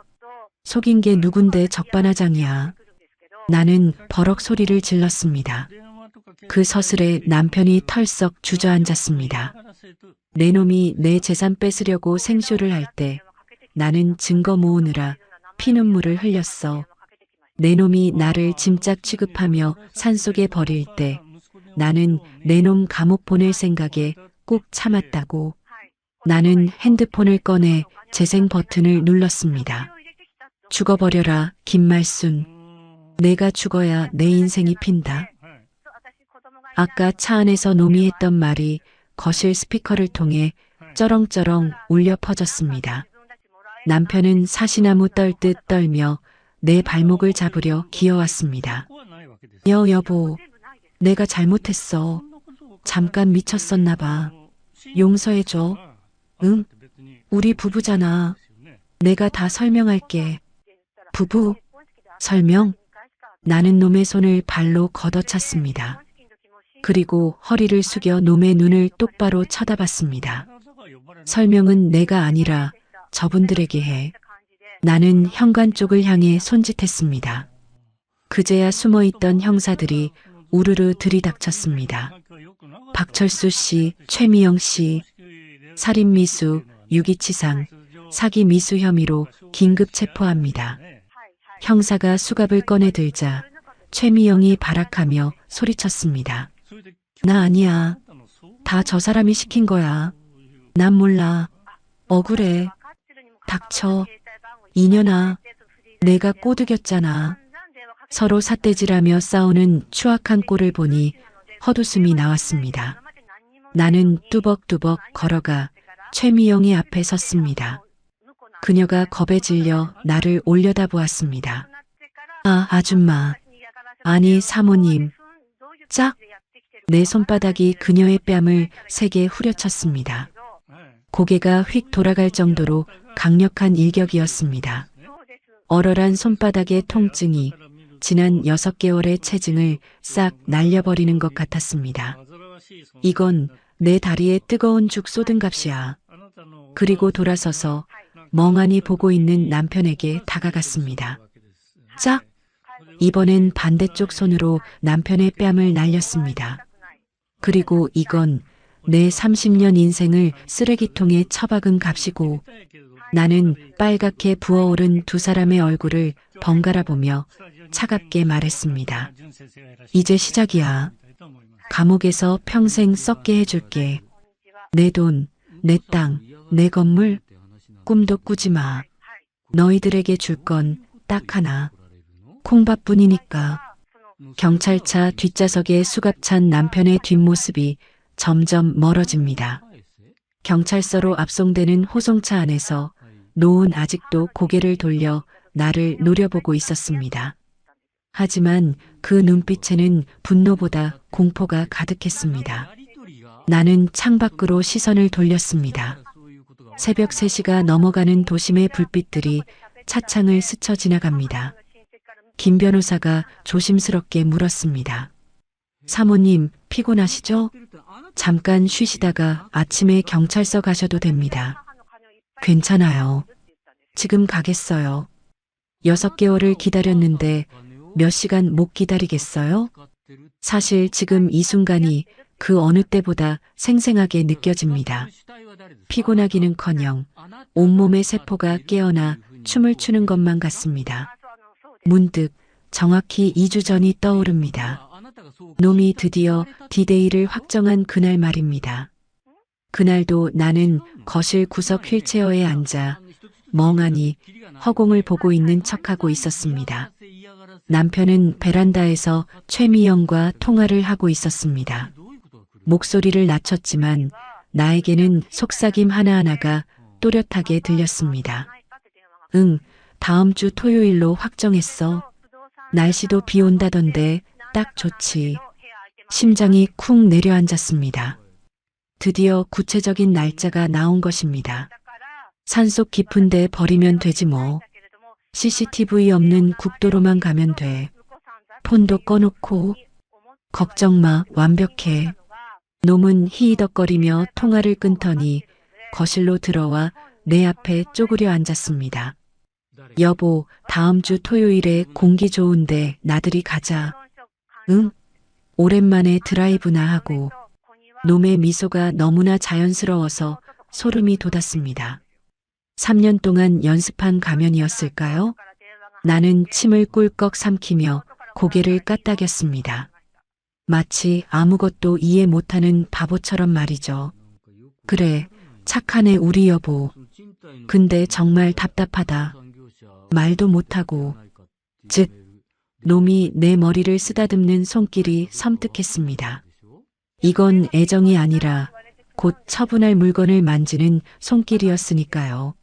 속인 게 누군데 적반하장이야. 나는 버럭 소리를 질렀습니다. 그 서슬에 남편이 털썩 주저앉았습니다. 내 놈이 내 재산 뺏으려고 생쇼를 할 때 나는 증거 모으느라 피눈물을 흘렸어. 내 놈이 나를 짐짝 취급하며 산속에 버릴 때 나는 내 놈 감옥 보낼 생각에 꾹 참았다고. 나는 핸드폰을 꺼내 재생 버튼을 눌렀습니다. 죽어버려라, 김말순. 내가 죽어야 내 인생이 핀다. 아까 차 안에서 놈이 했던 말이 거실 스피커를 통해 쩌렁쩌렁 울려 퍼졌습니다. 남편은 사시나무 떨듯 떨며 내 발목을 잡으려 기어왔습니다. 여보, 내가 잘못했어. 잠깐 미쳤었나 봐. 용서해줘. 응? 우리 부부잖아. 내가 다 설명할게. 부부? 설명? 나는 놈의 손을 발로 걷어찼습니다. 그리고 허리를 숙여 놈의 눈을 똑바로 쳐다봤습니다. 설명은 내가 아니라 저분들에게 해. 나는 현관 쪽을 향해 손짓했습니다. 그제야 숨어있던 형사들이 우르르 들이닥쳤습니다. 박철수 씨, 최미영 씨, 살인미수, 유기치상, 사기미수 혐의로 긴급 체포합니다. 형사가 수갑을 꺼내들자 최미영이 발악하며 소리쳤습니다. 나 아니야. 다 저 사람이 시킨 거야. 난 몰라. 억울해. 닥쳐. 이년아. 내가 꼬드겼잖아. 서로 삿대질하며 싸우는 추악한 꼴을 보니 헛웃음이 나왔습니다. 나는 뚜벅뚜벅 걸어가 최미영이 앞에 섰습니다. 그녀가 겁에 질려 나를 올려다보았습니다. 아, 아줌마. 아니, 사모님. 짝! 내 손바닥이 그녀의 뺨을 세게 후려쳤습니다. 고개가 휙 돌아갈 정도로 강력한 일격이었습니다. 얼얼한 손바닥의 통증이 지난 6개월의 체증을 싹 날려버리는 것 같았습니다. 이건 내 다리에 뜨거운 죽 쏟은 값이야. 그리고 돌아서서 멍하니 보고 있는 남편에게 다가갔습니다. 짝! 이번엔 반대쪽 손으로 남편의 뺨을 날렸습니다. 그리고 이건 내 30년 인생을 쓰레기통에 처박은 값이고 나는 빨갛게 부어오른 두 사람의 얼굴을 번갈아 보며 차갑게 말했습니다. 이제 시작이야. 감옥에서 평생 썩게 해줄게. 내 돈, 내 땅, 내 건물, 꿈도 꾸지 마. 너희들에게 줄 건 딱 하나. 콩밥뿐이니까. 경찰차 뒷좌석에 수갑찬 남편의 뒷모습이 점점 멀어집니다. 경찰서로 압송되는 호송차 안에서 노은 아직도 고개를 돌려 나를 노려보고 있었습니다. 하지만 그 눈빛에는 분노보다 공포가 가득했습니다. 나는 창밖으로 시선을 돌렸습니다. 새벽 3시가 넘어가는 도심의 불빛들이 차창을 스쳐 지나갑니다. 김 변호사가 조심스럽게 물었습니다. 사모님, 피곤하시죠? 잠깐 쉬시다가 아침에 경찰서 가셔도 됩니다. 괜찮아요. 지금 가겠어요. 6개월을 기다렸는데 몇 시간 못 기다리겠어요? 사실 지금 이 순간이 그 어느 때보다 생생하게 느껴집니다. 피곤하기는커녕 온몸의 세포가 깨어나 춤을 추는 것만 같습니다. 문득 정확히 2주 전이 떠오릅니다. 놈이 드디어 디데이를 확정한 그날 말입니다. 그날도 나는 거실 구석 휠체어에 앉아 멍하니 허공을 보고 있는 척하고 있었습니다. 남편은 베란다에서 최미영과 통화를 하고 있었습니다. 목소리를 낮췄지만 나에게는 속삭임 하나하나가 또렷하게 들렸습니다. 응, 다음 주 토요일로 확정했어. 날씨도 비 온다던데 딱 좋지. 심장이 쿵 내려앉았습니다. 드디어 구체적인 날짜가 나온 것입니다. 산속 깊은데 버리면 되지 뭐. CCTV 없는 국도로만 가면 돼. 폰도 꺼놓고. 걱정 마, 완벽해. 놈은 히히덕거리며 통화를 끊더니 거실로 들어와 내 앞에 쪼그려 앉았습니다. 여보, 다음 주 토요일에 공기 좋은데 나들이 가자. 응? 오랜만에 드라이브나 하고. 놈의 미소가 너무나 자연스러워서 소름이 돋았습니다. 3년 동안 연습한 가면이었을까요? 나는 침을 꿀꺽 삼키며 고개를 까딱였습니다. 마치 아무것도 이해 못하는 바보처럼 말이죠. 그래, 착하네 우리 여보. 근데 정말 답답하다. 말도 못하고. 즉, 놈이 내 머리를 쓰다듬는 손길이 섬뜩했습니다. 이건 애정이 아니라 곧 처분할 물건을 만지는 손길이었으니까요.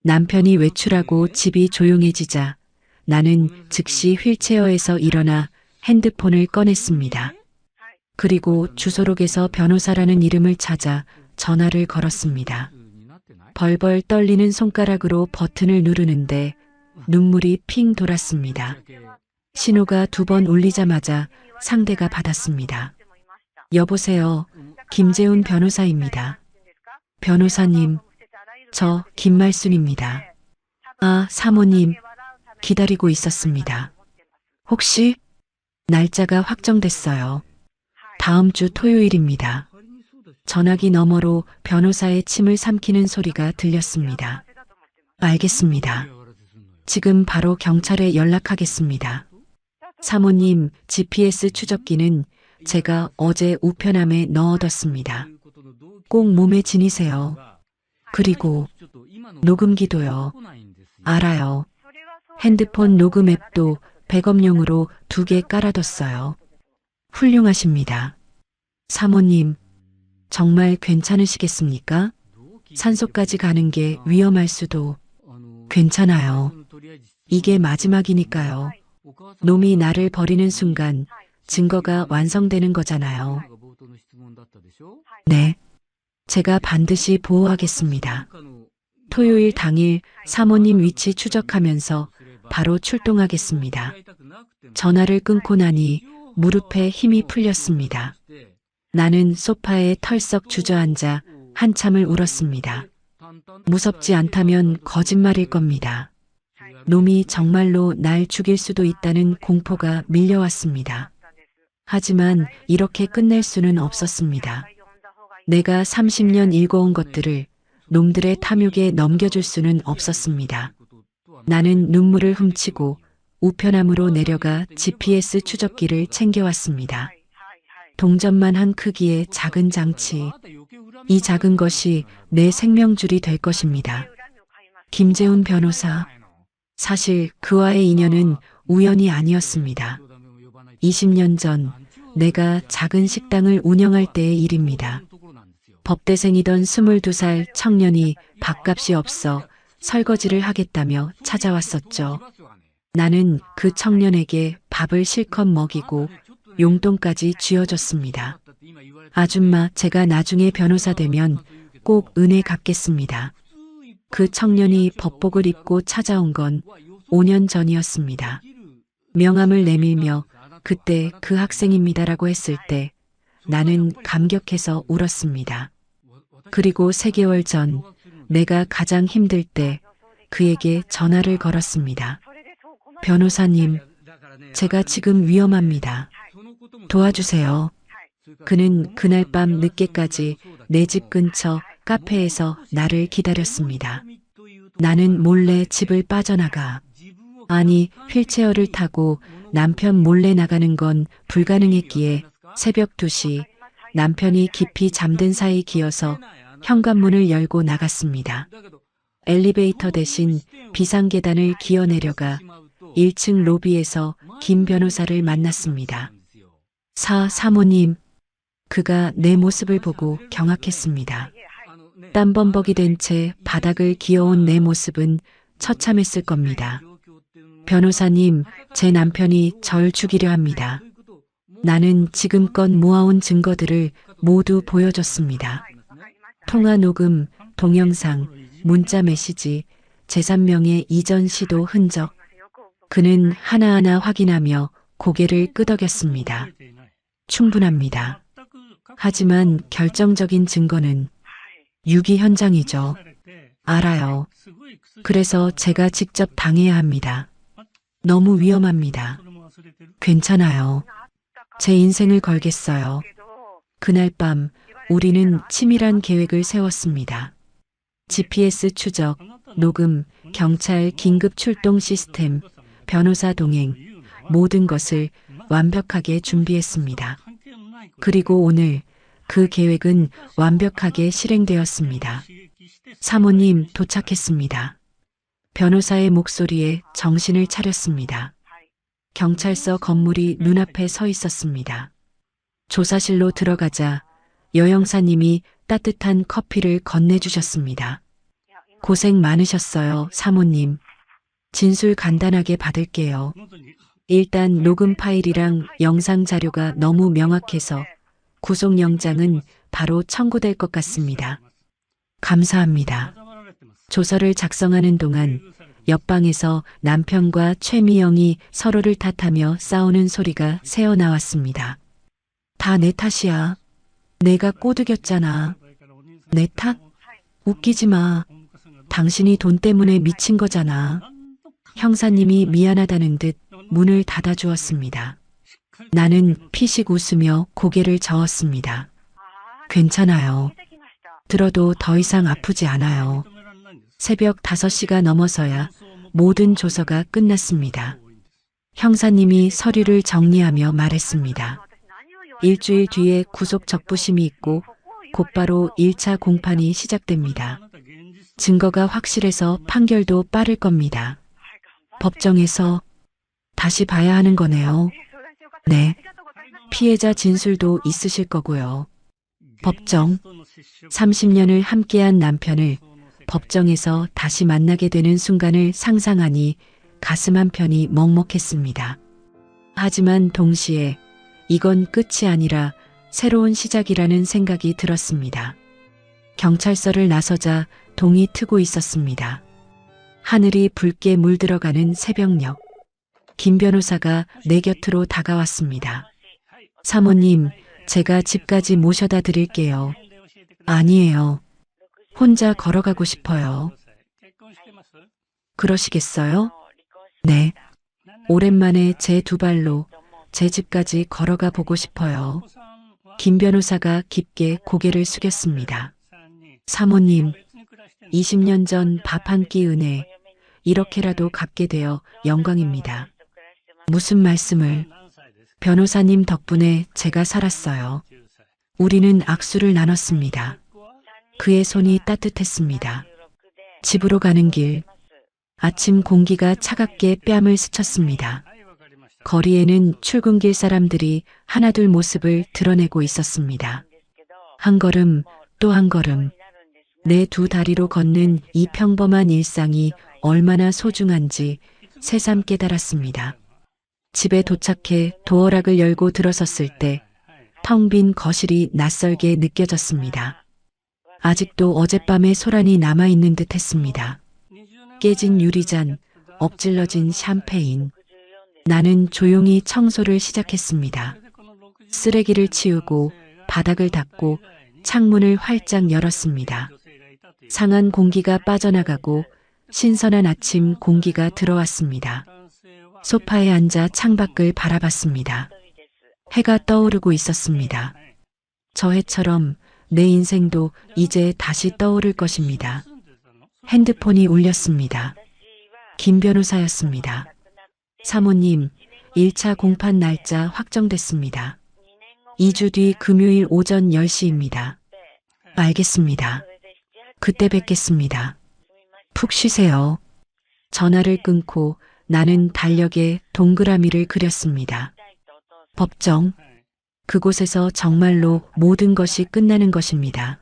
남편이 외출하고 집이 조용해지자 나는 즉시 휠체어에서 일어나 핸드폰을 꺼냈습니다. 그리고 주소록에서 변호사라는 이름을 찾아 전화를 걸었습니다. 벌벌 떨리는 손가락으로 버튼을 누르는데 눈물이 핑 돌았습니다. 신호가 2번 울리자마자 상대가 받았습니다. 여보세요, 김재훈 변호사입니다. 변호사님, 저 김말순입니다. 아, 사모님, 기다리고 있었습니다. 혹시 날짜가 확정됐어요. 다음 주 토요일입니다. 전화기 너머로 변호사의 침을 삼키는 소리가 들렸습니다. 알겠습니다. 지금 바로 경찰에 연락하겠습니다. 사모님, GPS 추적기는 제가 어제 우편함에 넣어뒀습니다. 꼭 몸에 지니세요. 그리고 녹음기도요. 알아요. 핸드폰 녹음 앱도 백업용으로 2개 깔아뒀어요. 훌륭하십니다. 사모님, 정말 괜찮으시겠습니까? 산소까지 가는 게 위험할 수도. 괜찮아요. 이게 마지막이니까요. 놈이 나를 버리는 순간 증거가 완성되는 거잖아요. 네. 제가 반드시 보호하겠습니다. 토요일 당일 사모님 위치 추적하면서 바로 출동하겠습니다. 전화를 끊고 나니 무릎에 힘이 풀렸습니다. 나는 소파에 털썩 주저앉아 한참을 울었습니다. 무섭지 않다면 거짓말일 겁니다. 놈이 정말로 날 죽일 수도 있다는 공포가 밀려왔습니다. 하지만 이렇게 끝낼 수는 없었습니다. 내가 30년 일궈온 것들을 놈들의 탐욕에 넘겨줄 수는 없었습니다. 나는 눈물을 훔치고 우편함으로 내려가 GPS 추적기를 챙겨왔습니다. 동전만한 크기의 작은 장치. 이 작은 것이 내 생명줄이 될 것입니다. 김재훈 변호사. 사실 그와의 인연은 우연이 아니었습니다. 20년 전 내가 작은 식당을 운영할 때의 일입니다. 법대생이던 22살 청년이 밥값이 없어 설거지를 하겠다며 찾아왔었죠. 나는 그 청년에게 밥을 실컷 먹이고 용돈까지 쥐어줬습니다. 아줌마, 제가 나중에 변호사 되면 꼭 은혜 갚겠습니다. 그 청년이 법복을 입고 찾아온 건 5년 전이었습니다. 명함을 내밀며 그때 그 학생입니다라고 했을 때 나는 감격해서 울었습니다. 그리고 3개월 전 내가 가장 힘들 때 그에게 전화를 걸었습니다. 변호사님, 제가 지금 위험합니다. 도와주세요. 그는 그날 밤 늦게까지 내 집 근처 카페에서 나를 기다렸습니다. 나는 몰래 집을 빠져나가. 아니, 휠체어를 타고 남편 몰래 나가는 건 불가능했기에 새벽 2시 남편이 깊이 잠든 사이 기어서 현관문을 열고 나갔습니다. 엘리베이터 대신 비상계단을 기어 내려가 1층 로비에서 김 변호사를 만났습니다. 사모님. 그가 내 모습을 보고 경악했습니다. 땀범벅이 된 채 바닥을 기어온 내 모습은 처참했을 겁니다. 변호사님, 제 남편이 절 죽이려 합니다. 나는 지금껏 모아온 증거들을 모두 보여줬습니다. 통화 녹음, 동영상, 문자 메시지, 재산명의 이전 시도 흔적. 그는 하나하나 확인하며 고개를 끄덕였습니다. 충분합니다. 하지만 결정적인 증거는 유기 현장이죠. 알아요. 그래서 제가 직접 당해야 합니다. 너무 위험합니다. 괜찮아요. 제 인생을 걸겠어요. 그날 밤 우리는 치밀한 계획을 세웠습니다. GPS 추적, 녹음, 경찰 긴급 출동 시스템, 변호사 동행, 모든 것을 완벽하게 준비했습니다. 그리고 오늘 그 계획은 완벽하게 실행되었습니다. 사모님, 도착했습니다. 변호사의 목소리에 정신을 차렸습니다. 경찰서 건물이 눈앞에 서 있었습니다. 조사실로 들어가자 여영사님이 따뜻한 커피를 건네주셨습니다. 고생 많으셨어요, 사모님. 진술 간단하게 받을게요. 일단 녹음 파일이랑 영상 자료가 너무 명확해서 구속영장은 바로 청구될 것 같습니다. 감사합니다. 조서를 작성하는 동안 옆방에서 남편과 최미영이 서로를 탓하며 싸우는 소리가 새어나왔습니다. 다 내 탓이야. 내가 꼬드겼잖아. 내 탓? 웃기지 마. 당신이 돈 때문에 미친 거잖아. 형사님이 미안하다는 듯 문을 닫아주었습니다. 나는 피식 웃으며 고개를 저었습니다. 괜찮아요. 들어도 더 이상 아프지 않아요. 새벽 5시가 넘어서야 모든 조서가 끝났습니다. 형사님이 서류를 정리하며 말했습니다. 일주일 뒤에 구속 적부심이 있고 곧바로 1차 공판이 시작됩니다. 증거가 확실해서 판결도 빠를 겁니다. 법정에서 다시 봐야 하는 거네요. 네. 피해자 진술도 있으실 거고요. 법정. 30년을 함께한 남편을 법정에서 다시 만나게 되는 순간을 상상하니 가슴 한편이 먹먹했습니다. 하지만 동시에 이건 끝이 아니라 새로운 시작이라는 생각이 들었습니다. 경찰서를 나서자 동이 트고 있었습니다. 하늘이 붉게 물들어가는 새벽녘. 김 변호사가 내 곁으로 다가왔습니다. 사모님, 제가 집까지 모셔다 드릴게요. 아니에요. 혼자 걸어가고 싶어요. 그러시겠어요? 네. 오랜만에 제 두 발로 제 집까지 걸어가 보고 싶어요. 김 변호사가 깊게 고개를 숙였습니다. 사모님, 20년 전 밥 한 끼 은혜, 이렇게라도 갚게 되어 영광입니다. 무슨 말씀을. 변호사님 덕분에 제가 살았어요. 우리는 악수를 나눴습니다. 그의 손이 따뜻했습니다. 집으로 가는 길, 아침 공기가 차갑게 뺨을 스쳤습니다. 거리에는 출근길 사람들이 하나둘 모습을 드러내고 있었습니다. 한 걸음 또 한 걸음, 내 두 다리로 걷는 이 평범한 일상이 얼마나 소중한지 새삼 깨달았습니다. 집에 도착해 도어락을 열고 들어섰을 때 텅 빈 거실이 낯설게 느껴졌습니다. 아직도 어젯밤의 소란이 남아있는 듯 했습니다. 깨진 유리잔, 엎질러진 샴페인. 나는 조용히 청소를 시작했습니다. 쓰레기를 치우고 바닥을 닦고 창문을 활짝 열었습니다. 상한 공기가 빠져나가고 신선한 아침 공기가 들어왔습니다. 소파에 앉아 창밖을 바라봤습니다. 해가 떠오르고 있었습니다. 저 해처럼 내 인생도 이제 다시 떠오를 것입니다. 핸드폰이 울렸습니다. 김 변호사였습니다. 사모님, 1차 공판 날짜 확정됐습니다. 2주 뒤 금요일 오전 10시입니다. 알겠습니다. 그때 뵙겠습니다. 푹 쉬세요. 전화를 끊고 나는 달력에 동그라미를 그렸습니다. 법정. 그곳에서 정말로 모든 것이 끝나는 것입니다.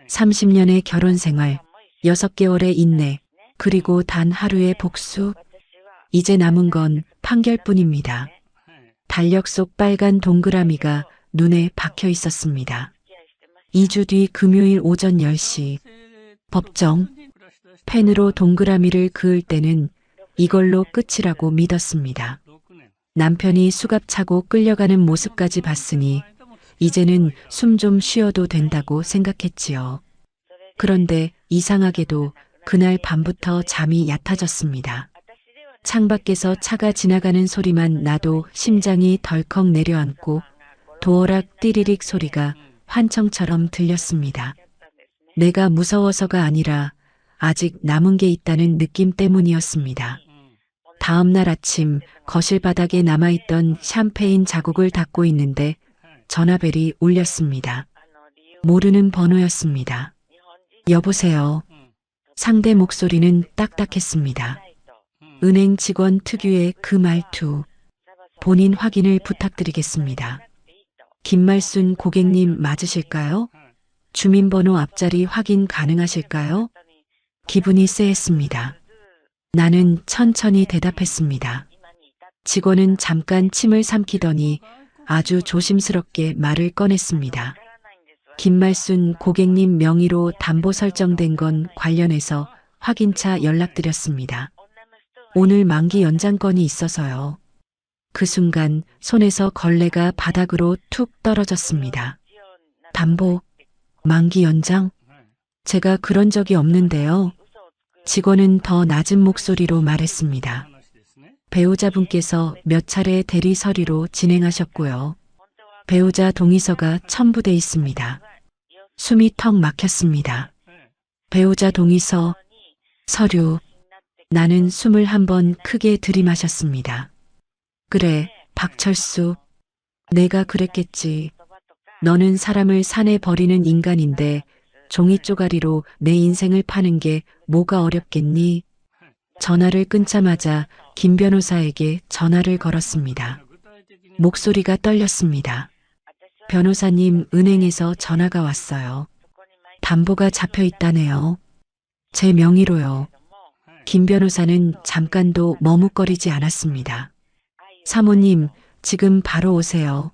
30년의 결혼 생활, 6개월의 인내, 그리고 단 하루의 복수. 이제 남은 건 판결뿐입니다. 달력 속 빨간 동그라미가 눈에 박혀 있었습니다. 2주 뒤 금요일 오전 10시. 법정. 펜으로 동그라미를 그을 때는 이걸로 끝이라고 믿었습니다. 남편이 수갑차고 끌려가는 모습까지 봤으니 이제는 숨 좀 쉬어도 된다고 생각했지요. 그런데 이상하게도 그날 밤부터 잠이 얕아졌습니다. 창밖에서 차가 지나가는 소리만 나도 심장이 덜컥 내려앉고 도어락 띠리릭 소리가 환청처럼 들렸습니다. 내가 무서워서가 아니라 아직 남은 게 있다는 느낌 때문이었습니다. 다음 날 아침 거실 바닥에 남아있던 샴페인 자국을 닦고 있는데 전화벨이 울렸습니다. 모르는 번호였습니다. 여보세요. 상대 목소리는 딱딱했습니다. 은행 직원 특유의 그 말투. 본인 확인을 부탁드리겠습니다. 김말순 고객님 맞으실까요? 주민번호 앞자리 확인 가능하실까요? 기분이 쎄했습니다. 나는 천천히 대답했습니다. 직원은 잠깐 침을 삼키더니 아주 조심스럽게 말을 꺼냈습니다. 김말순 고객님 명의로 담보 설정된 건 관련해서 확인차 연락드렸습니다. 오늘 만기 연장건이 있어서요. 그 순간 손에서 걸레가 바닥으로 툭 떨어졌습니다. 담보, 만기 연장? 제가 그런 적이 없는데요. 직원은 더 낮은 목소리로 말했습니다. 배우자분께서 몇 차례 대리 서류로 진행하셨고요. 배우자 동의서가 첨부돼 있습니다. 숨이 턱 막혔습니다. 배우자 동의서, 서류. 나는 숨을 한번 크게 들이마셨습니다. 그래, 박철수. 내가 그랬겠지. 너는 사람을 산에 버리는 인간인데 종이 쪼가리로 내 인생을 파는 게 뭐가 어렵겠니? 전화를 끊자마자 김 변호사에게 전화를 걸었습니다. 목소리가 떨렸습니다. 변호사님, 은행에서 전화가 왔어요. 담보가 잡혀 있다네요. 제 명의로요. 김 변호사는 잠깐도 머뭇거리지 않았습니다. 사모님, 지금 바로 오세요.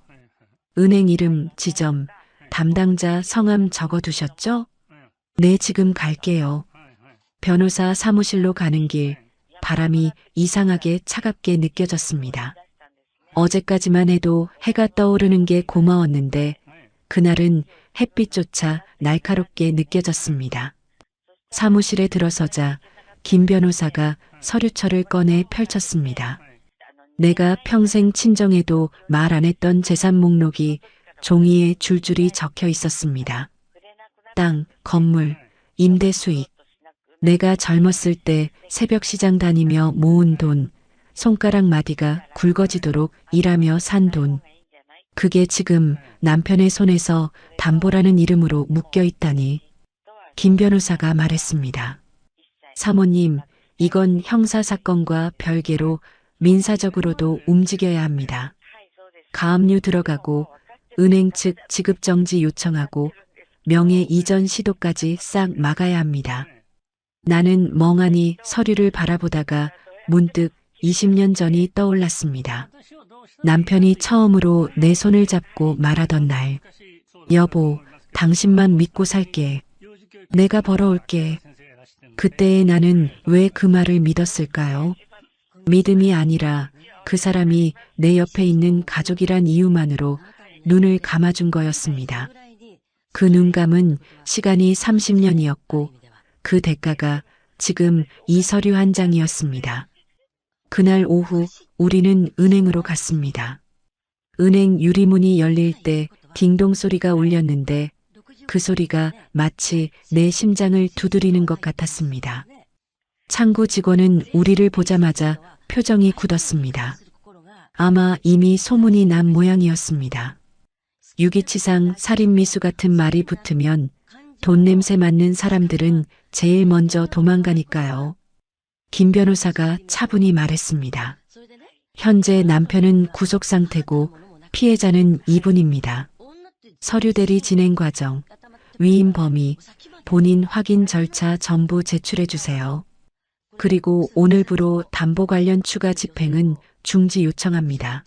은행 이름, 지점, 담당자 성함 적어두셨죠? 네, 지금 갈게요. 변호사 사무실로 가는 길, 바람이 이상하게 차갑게 느껴졌습니다. 어제까지만 해도 해가 떠오르는 게 고마웠는데 그날은 햇빛조차 날카롭게 느껴졌습니다. 사무실에 들어서자 김 변호사가 서류철을 꺼내 펼쳤습니다. 내가 평생 친정에도 말 안 했던 재산 목록이 종이에 줄줄이 적혀 있었습니다. 땅, 건물, 임대 수익. 내가 젊었을 때 새벽 시장 다니며 모은 돈, 손가락 마디가 굵어지도록 일하며 산 돈. 그게 지금 남편의 손에서 담보라는 이름으로 묶여 있다니. 김 변호사가 말했습니다. 사모님, 이건 형사사건과 별개로 민사적으로도 움직여야 합니다. 가압류 들어가고 은행 측 지급정지 요청하고 명예 이전 시도까지 싹 막아야 합니다. 나는 멍하니 서류를 바라보다가 문득 20년 전이 떠올랐습니다. 남편이 처음으로 내 손을 잡고 말하던 날. 여보, 당신만 믿고 살게. 내가 벌어올게. 그때의 나는 왜 그 말을 믿었을까요? 믿음이 아니라 그 사람이 내 옆에 있는 가족이란 이유만으로 눈을 감아준 거였습니다. 그 눈감은 시간이 30년이었고 그 대가가 지금 이 서류 한 장이었습니다. 그날 오후 우리는 은행으로 갔습니다. 은행 유리문이 열릴 때 딩동 소리가 울렸는데 그 소리가 마치 내 심장을 두드리는 것 같았습니다. 창구 직원은 우리를 보자마자 표정이 굳었습니다. 아마 이미 소문이 난 모양이었습니다. 유기치상 살인미수 같은 말이 붙으면 돈 냄새 맡는 사람들은 제일 먼저 도망가니까요. 김 변호사가 차분히 말했습니다. 현재 남편은 구속 상태고 피해자는 이분입니다. 서류 대리 진행 과정, 위임 범위, 본인 확인 절차 전부 제출해 주세요. 그리고 오늘부로 담보 관련 추가 집행은 중지 요청합니다.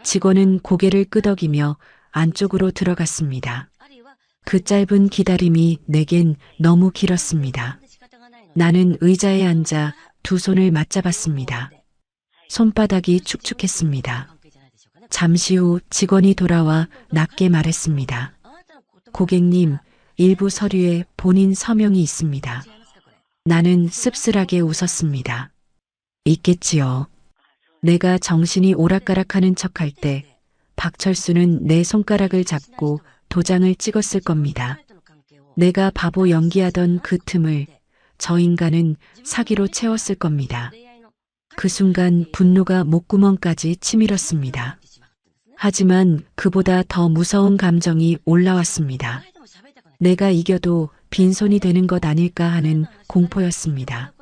직원은 고개를 끄덕이며 안쪽으로 들어갔습니다. 그 짧은 기다림이 내겐 너무 길었습니다. 나는 의자에 앉아 두 손을 맞잡았습니다. 손바닥이 축축했습니다. 잠시 후 직원이 돌아와 낮게 말했습니다. 고객님, 일부 서류에 본인 서명이 있습니다. 나는 씁쓸하게 웃었습니다. 있겠지요. 내가 정신이 오락가락하는 척할 때 박철수는 내 손가락을 잡고 도장을 찍었을 겁니다. 내가 바보 연기하던 그 틈을 저 인간은 사기로 채웠을 겁니다. 그 순간 분노가 목구멍까지 치밀었습니다. 하지만 그보다 더 무서운 감정이 올라왔습니다. 내가 이겨도 빈손이 되는 것 아닐까 하는 공포였습니다.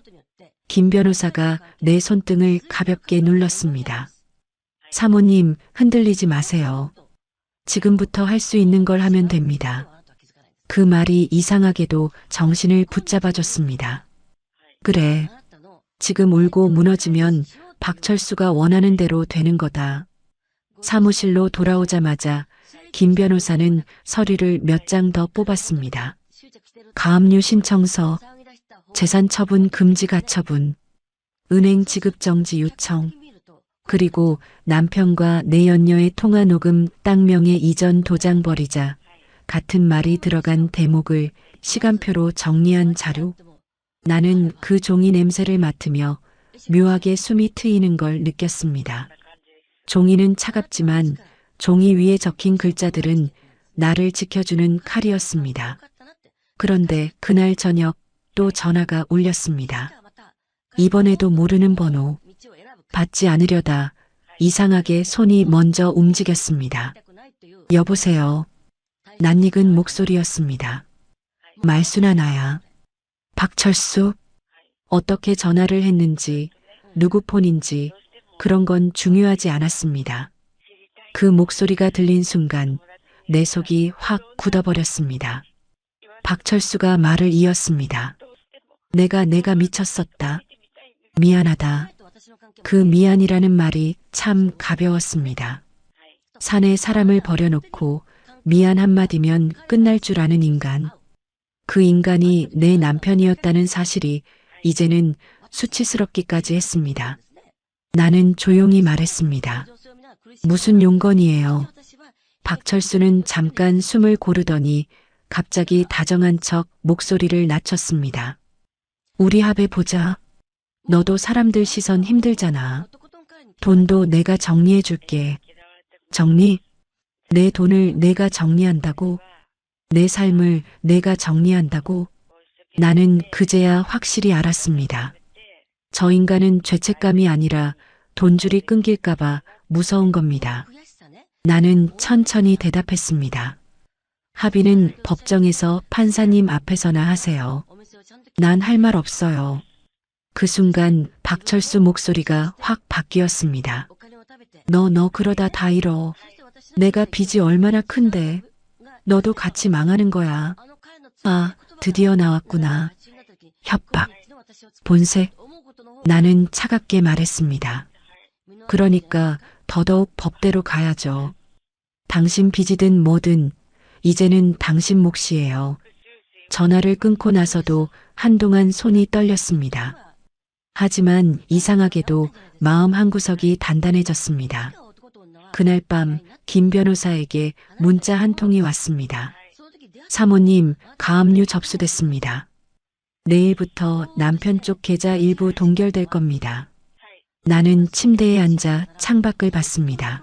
김 변호사가 내 손등을 가볍게 눌렀습니다. 사모님, 흔들리지 마세요. 지금부터 할 수 있는 걸 하면 됩니다. 그 말이 이상하게도 정신을 붙잡아줬습니다. 그래, 지금 울고 무너지면 박철수가 원하는 대로 되는 거다. 사무실로 돌아오자마자 김 변호사는 서류를 몇 장 더 뽑았습니다. 가압류 신청서, 재산 처분 금지 가처분, 은행 지급 정지 요청, 그리고 남편과 내연녀의 통화 녹음 땅명의 이전 도장 버리자 같은 말이 들어간 대목을 시간표로 정리한 자료. 나는 그 종이 냄새를 맡으며 묘하게 숨이 트이는 걸 느꼈습니다. 종이는 차갑지만 종이 위에 적힌 글자들은 나를 지켜주는 칼이었습니다. 그런데 그날 저녁 또 전화가 울렸습니다. 이번에도 모르는 번호. 받지 않으려다 이상하게 손이 먼저 움직였습니다. 여보세요. 낯익은 목소리였습니다. 말순아 나야. 박철수. 어떻게 전화를 했는지, 누구 폰인지 그런 건 중요하지 않았습니다. 그 목소리가 들린 순간 내 속이 확 굳어버렸습니다. 박철수가 말을 이었습니다. 내가 미쳤었다. 미안하다. 그 미안이라는 말이 참 가벼웠습니다. 산에 사람을 버려놓고 미안 한마디면 끝날 줄 아는 인간. 그 인간이 내 남편이었다는 사실이 이제는 수치스럽기까지 했습니다. 나는 조용히 말했습니다. 무슨 용건이에요? 박철수는 잠깐 숨을 고르더니 갑자기 다정한 척 목소리를 낮췄습니다. 우리 합해 보자. 너도 사람들 시선 힘들잖아. 돈도 내가 정리해 줄게. 정리? 내 돈을 내가 정리한다고? 내 삶을 내가 정리한다고? 나는 그제야 확실히 알았습니다. 저 인간은 죄책감이 아니라 돈줄이 끊길까봐 무서운 겁니다. 나는 천천히 대답했습니다. 합의는 법정에서 판사님 앞에서나 하세요. 난 할 말 없어요. 그 순간 박철수 목소리가 확 바뀌었습니다. 너 그러다 다 잃어. 내가 빚이 얼마나 큰데. 너도 같이 망하는 거야. 아, 드디어 나왔구나. 협박. 본색. 나는 차갑게 말했습니다. 그러니까 더더욱 법대로 가야죠. 당신 빚이든 뭐든 이제는 당신 몫이에요. 전화를 끊고 나서도 한동안 손이 떨렸습니다. 하지만 이상하게도 마음 한구석이 단단해졌습니다. 그날 밤 김 변호사에게 문자 한 통이 왔습니다. 사모님, 가압류 접수됐습니다. 내일부터 남편 쪽 계좌 일부 동결될 겁니다. 나는 침대에 앉아 창밖을 봤습니다.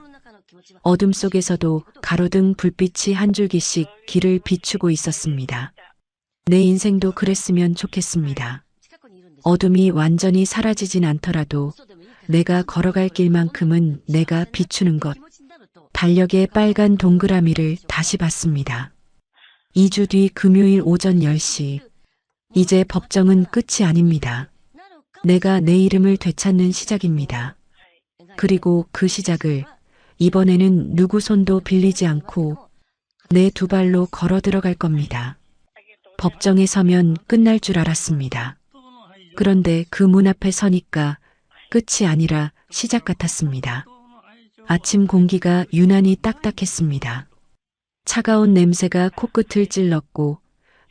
어둠 속에서도 가로등 불빛이 한 줄기씩 길을 비추고 있었습니다. 내 인생도 그랬으면 좋겠습니다. 어둠이 완전히 사라지진 않더라도 내가 걸어갈 길만큼은 내가 비추는 것. 달력의 빨간 동그라미를 다시 봤습니다. 2주 뒤 금요일 오전 10시. 이제 법정은 끝이 아닙니다. 내가 내 이름을 되찾는 시작입니다. 그리고 그 시작을 이번에는 누구 손도 빌리지 않고 내 두 발로 걸어 들어갈 겁니다. 법정에 서면 끝날 줄 알았습니다. 그런데 그 문 앞에 서니까 끝이 아니라 시작 같았습니다. 아침 공기가 유난히 딱딱했습니다. 차가운 냄새가 코끝을 찔렀고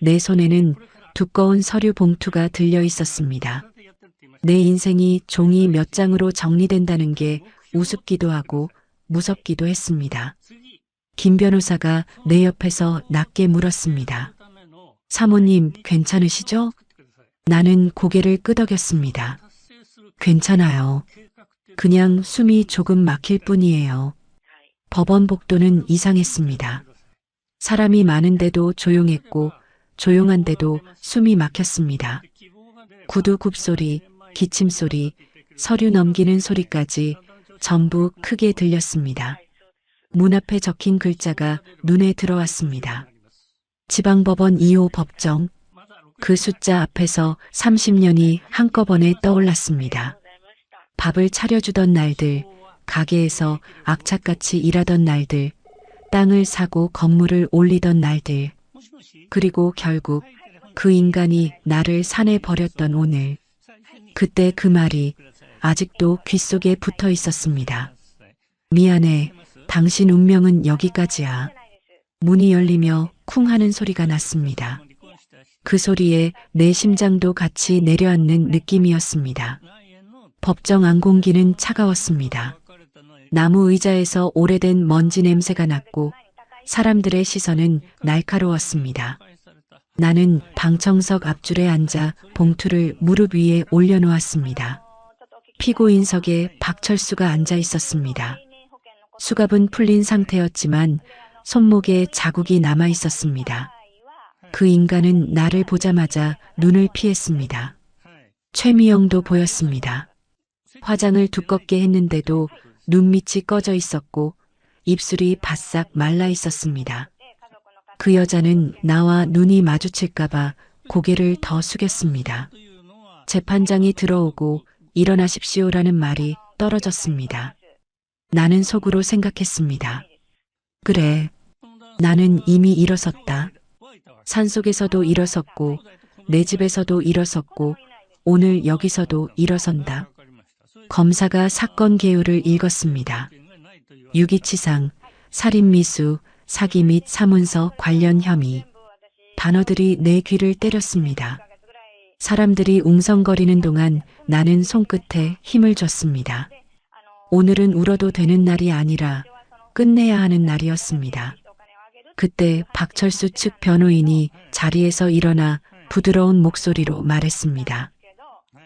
내 손에는 두꺼운 서류 봉투가 들려 있었습니다. 내 인생이 종이 몇 장으로 정리된다는 게 우습기도 하고 무섭기도 했습니다. 김 변호사가 내 옆에서 낮게 물었습니다. 사모님, 괜찮으시죠? 나는 고개를 끄덕였습니다. 괜찮아요. 그냥 숨이 조금 막힐 뿐이에요. 법원 복도는 이상했습니다. 사람이 많은데도 조용했고 조용한데도 숨이 막혔습니다. 구두 굽소리, 기침소리, 서류 넘기는 소리까지 전부 크게 들렸습니다. 문 앞에 적힌 글자가 눈에 들어왔습니다. 지방법원 2호 법정. 그 숫자 앞에서 30년이 한꺼번에 떠올랐습니다. 밥을 차려주던 날들, 가게에서 악착같이 일하던 날들, 땅을 사고 건물을 올리던 날들, 그리고 결국 그 인간이 나를 산에 버렸던 오늘. 그때 그 말이 아직도 귓속에 붙어 있었습니다. 미안해, 당신 운명은 여기까지야. 문이 열리며 쿵 하는 소리가 났습니다. 그 소리에 내 심장도 같이 내려앉는 느낌이었습니다. 법정 안공기는 차가웠습니다. 나무 의자에서 오래된 먼지 냄새가 났고 사람들의 시선은 날카로웠습니다. 나는 방청석 앞줄에 앉아 봉투를 무릎 위에 올려놓았습니다. 피고인석에 박철수가 앉아 있었습니다. 수갑은 풀린 상태였지만 손목에 자국이 남아 있었습니다. 그 인간은 나를 보자마자 눈을 피했습니다. 최미영도 보였습니다. 화장을 두껍게 했는데도 눈밑이 꺼져 있었고 입술이 바싹 말라 있었습니다. 그 여자는 나와 눈이 마주칠까봐 고개를 더 숙였습니다. 재판장이 들어오고 일어나십시오라는 말이 떨어졌습니다. 나는 속으로 생각했습니다. 그래, 나는 이미 일어섰다. 산속에서도 일어섰고 내 집에서도 일어섰고 오늘 여기서도 일어선다. 검사가 사건 개요를 읽었습니다. 유기치상, 살인미수, 사기 및 사문서 관련 혐의. 단어들이 내 귀를 때렸습니다. 사람들이 웅성거리는 동안 나는 손끝에 힘을 줬습니다. 오늘은 울어도 되는 날이 아니라 끝내야 하는 날이었습니다. 그때 박철수 측 변호인이 자리에서 일어나 부드러운 목소리로 말했습니다.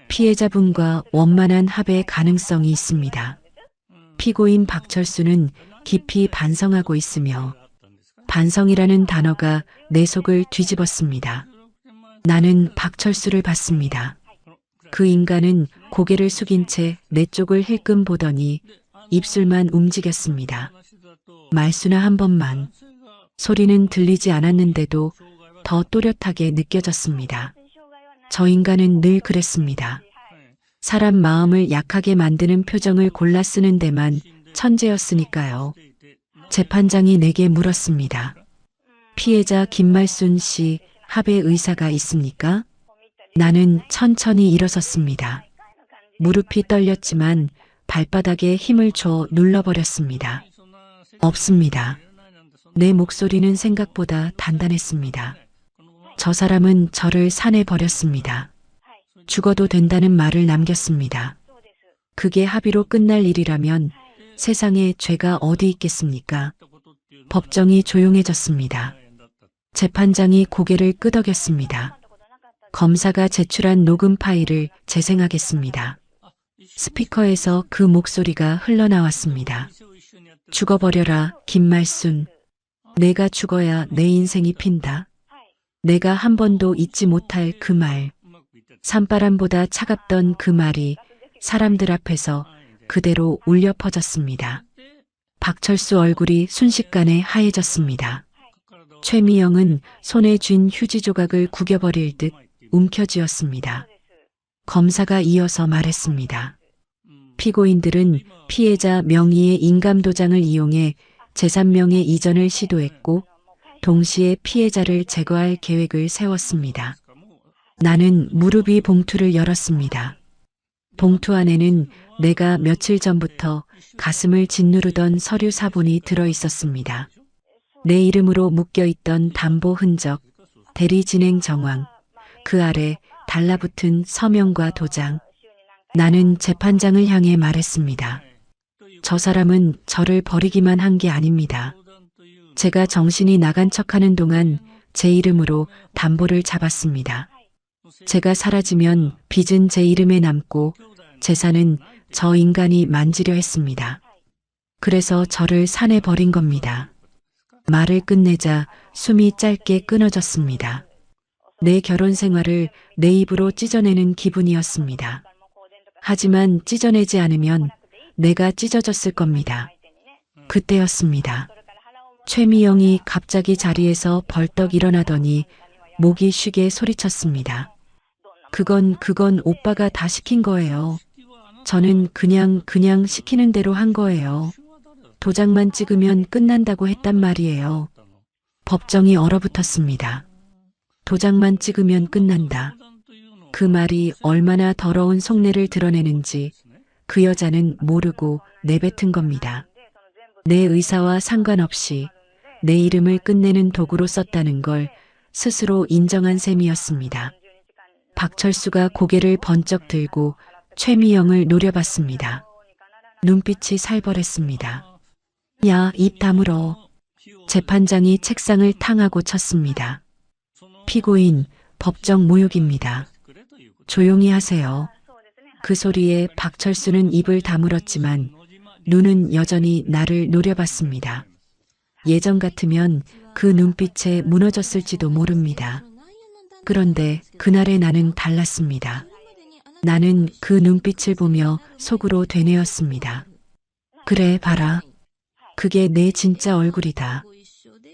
피해자분과 원만한 합의 가능성이 있습니다. 피고인 박철수는 깊이 반성하고 있으며 반성이라는 단어가 내 속을 뒤집었습니다. 나는 박철수를 봤습니다. 그 인간은 고개를 숙인 채 내 쪽을 힐끔 보더니 입술만 움직였습니다. 말수나 한 번만. 소리는 들리지 않았는데도 더 또렷하게 느껴졌습니다. 저 인간은 늘 그랬습니다. 사람 마음을 약하게 만드는 표정을 골라 쓰는 데만 천재였으니까요. 재판장이 내게 물었습니다. 피해자 김말순 씨 합의 의사가 있습니까? 나는 천천히 일어섰습니다. 무릎이 떨렸지만 발바닥에 힘을 줘 눌러버렸습니다. 없습니다. 내 목소리는 생각보다 단단했습니다. 저 사람은 저를 산에 버렸습니다. 죽어도 된다는 말을 남겼습니다. 그게 합의로 끝날 일이라면 세상에 죄가 어디 있겠습니까? 법정이 조용해졌습니다. 재판장이 고개를 끄덕였습니다. 검사가 제출한 녹음 파일을 재생하겠습니다. 스피커에서 그 목소리가 흘러나왔습니다. 죽어버려라, 김말순. 내가 죽어야 내 인생이 핀다. 내가 한 번도 잊지 못할 그 말. 산바람보다 차갑던 그 말이 사람들 앞에서 그대로 울려 퍼졌습니다. 박철수 얼굴이 순식간에 하얘졌습니다. 최미영은 손에 쥔 휴지 조각을 구겨버릴 듯 움켜쥐었습니다. 검사가 이어서 말했습니다. 피고인들은 피해자 명의의 인감도장을 이용해 제3명의 이전을 시도했고 동시에 피해자를 제거할 계획을 세웠습니다. 나는 무릎 위 봉투를 열었습니다. 봉투 안에는 내가 며칠 전부터 가슴을 짓누르던 서류 사본이 들어 있었습니다. 내 이름으로 묶여있던 담보 흔적, 대리 진행 정황, 그 아래 달라붙은 서명과 도장. 나는 재판장을 향해 말했습니다. 저 사람은 저를 버리기만 한 게 아닙니다. 제가 정신이 나간 척하는 동안 제 이름으로 담보를 잡았습니다. 제가 사라지면 빚은 제 이름에 남고 재산은 저 인간이 만지려 했습니다. 그래서 저를 산에 버린 겁니다. 말을 끝내자 숨이 짧게 끊어졌습니다. 내 결혼 생활을 내 입으로 찢어내는 기분이었습니다. 하지만 찢어내지 않으면 내가 찢어졌을 겁니다. 그때였습니다. 최미영이 갑자기 자리에서 벌떡 일어나더니 목이 쉬게 소리쳤습니다. 그건 오빠가 다 시킨 거예요. 저는 그냥 시키는 대로 한 거예요. 도장만 찍으면 끝난다고 했단 말이에요. 법정이 얼어붙었습니다. 도장만 찍으면 끝난다. 그 말이 얼마나 더러운 속내를 드러내는지 그 여자는 모르고 내뱉은 겁니다. 내 의사와 상관없이 내 이름을 끝내는 도구로 썼다는 걸 스스로 인정한 셈이었습니다. 박철수가 고개를 번쩍 들고 최미영을 노려봤습니다. 눈빛이 살벌했습니다. 야, 입 다물어. 재판장이 책상을 탕하고 쳤습니다. 피고인, 법정 모욕입니다. 조용히 하세요. 그 소리에 박철수는 입을 다물었지만 눈은 여전히 나를 노려봤습니다. 예전 같으면 그 눈빛에 무너졌을지도 모릅니다. 그런데 그날의 나는 달랐습니다. 나는 그 눈빛을 보며 속으로 되뇌었습니다. 그래, 봐라. 그게 내 진짜 얼굴이다.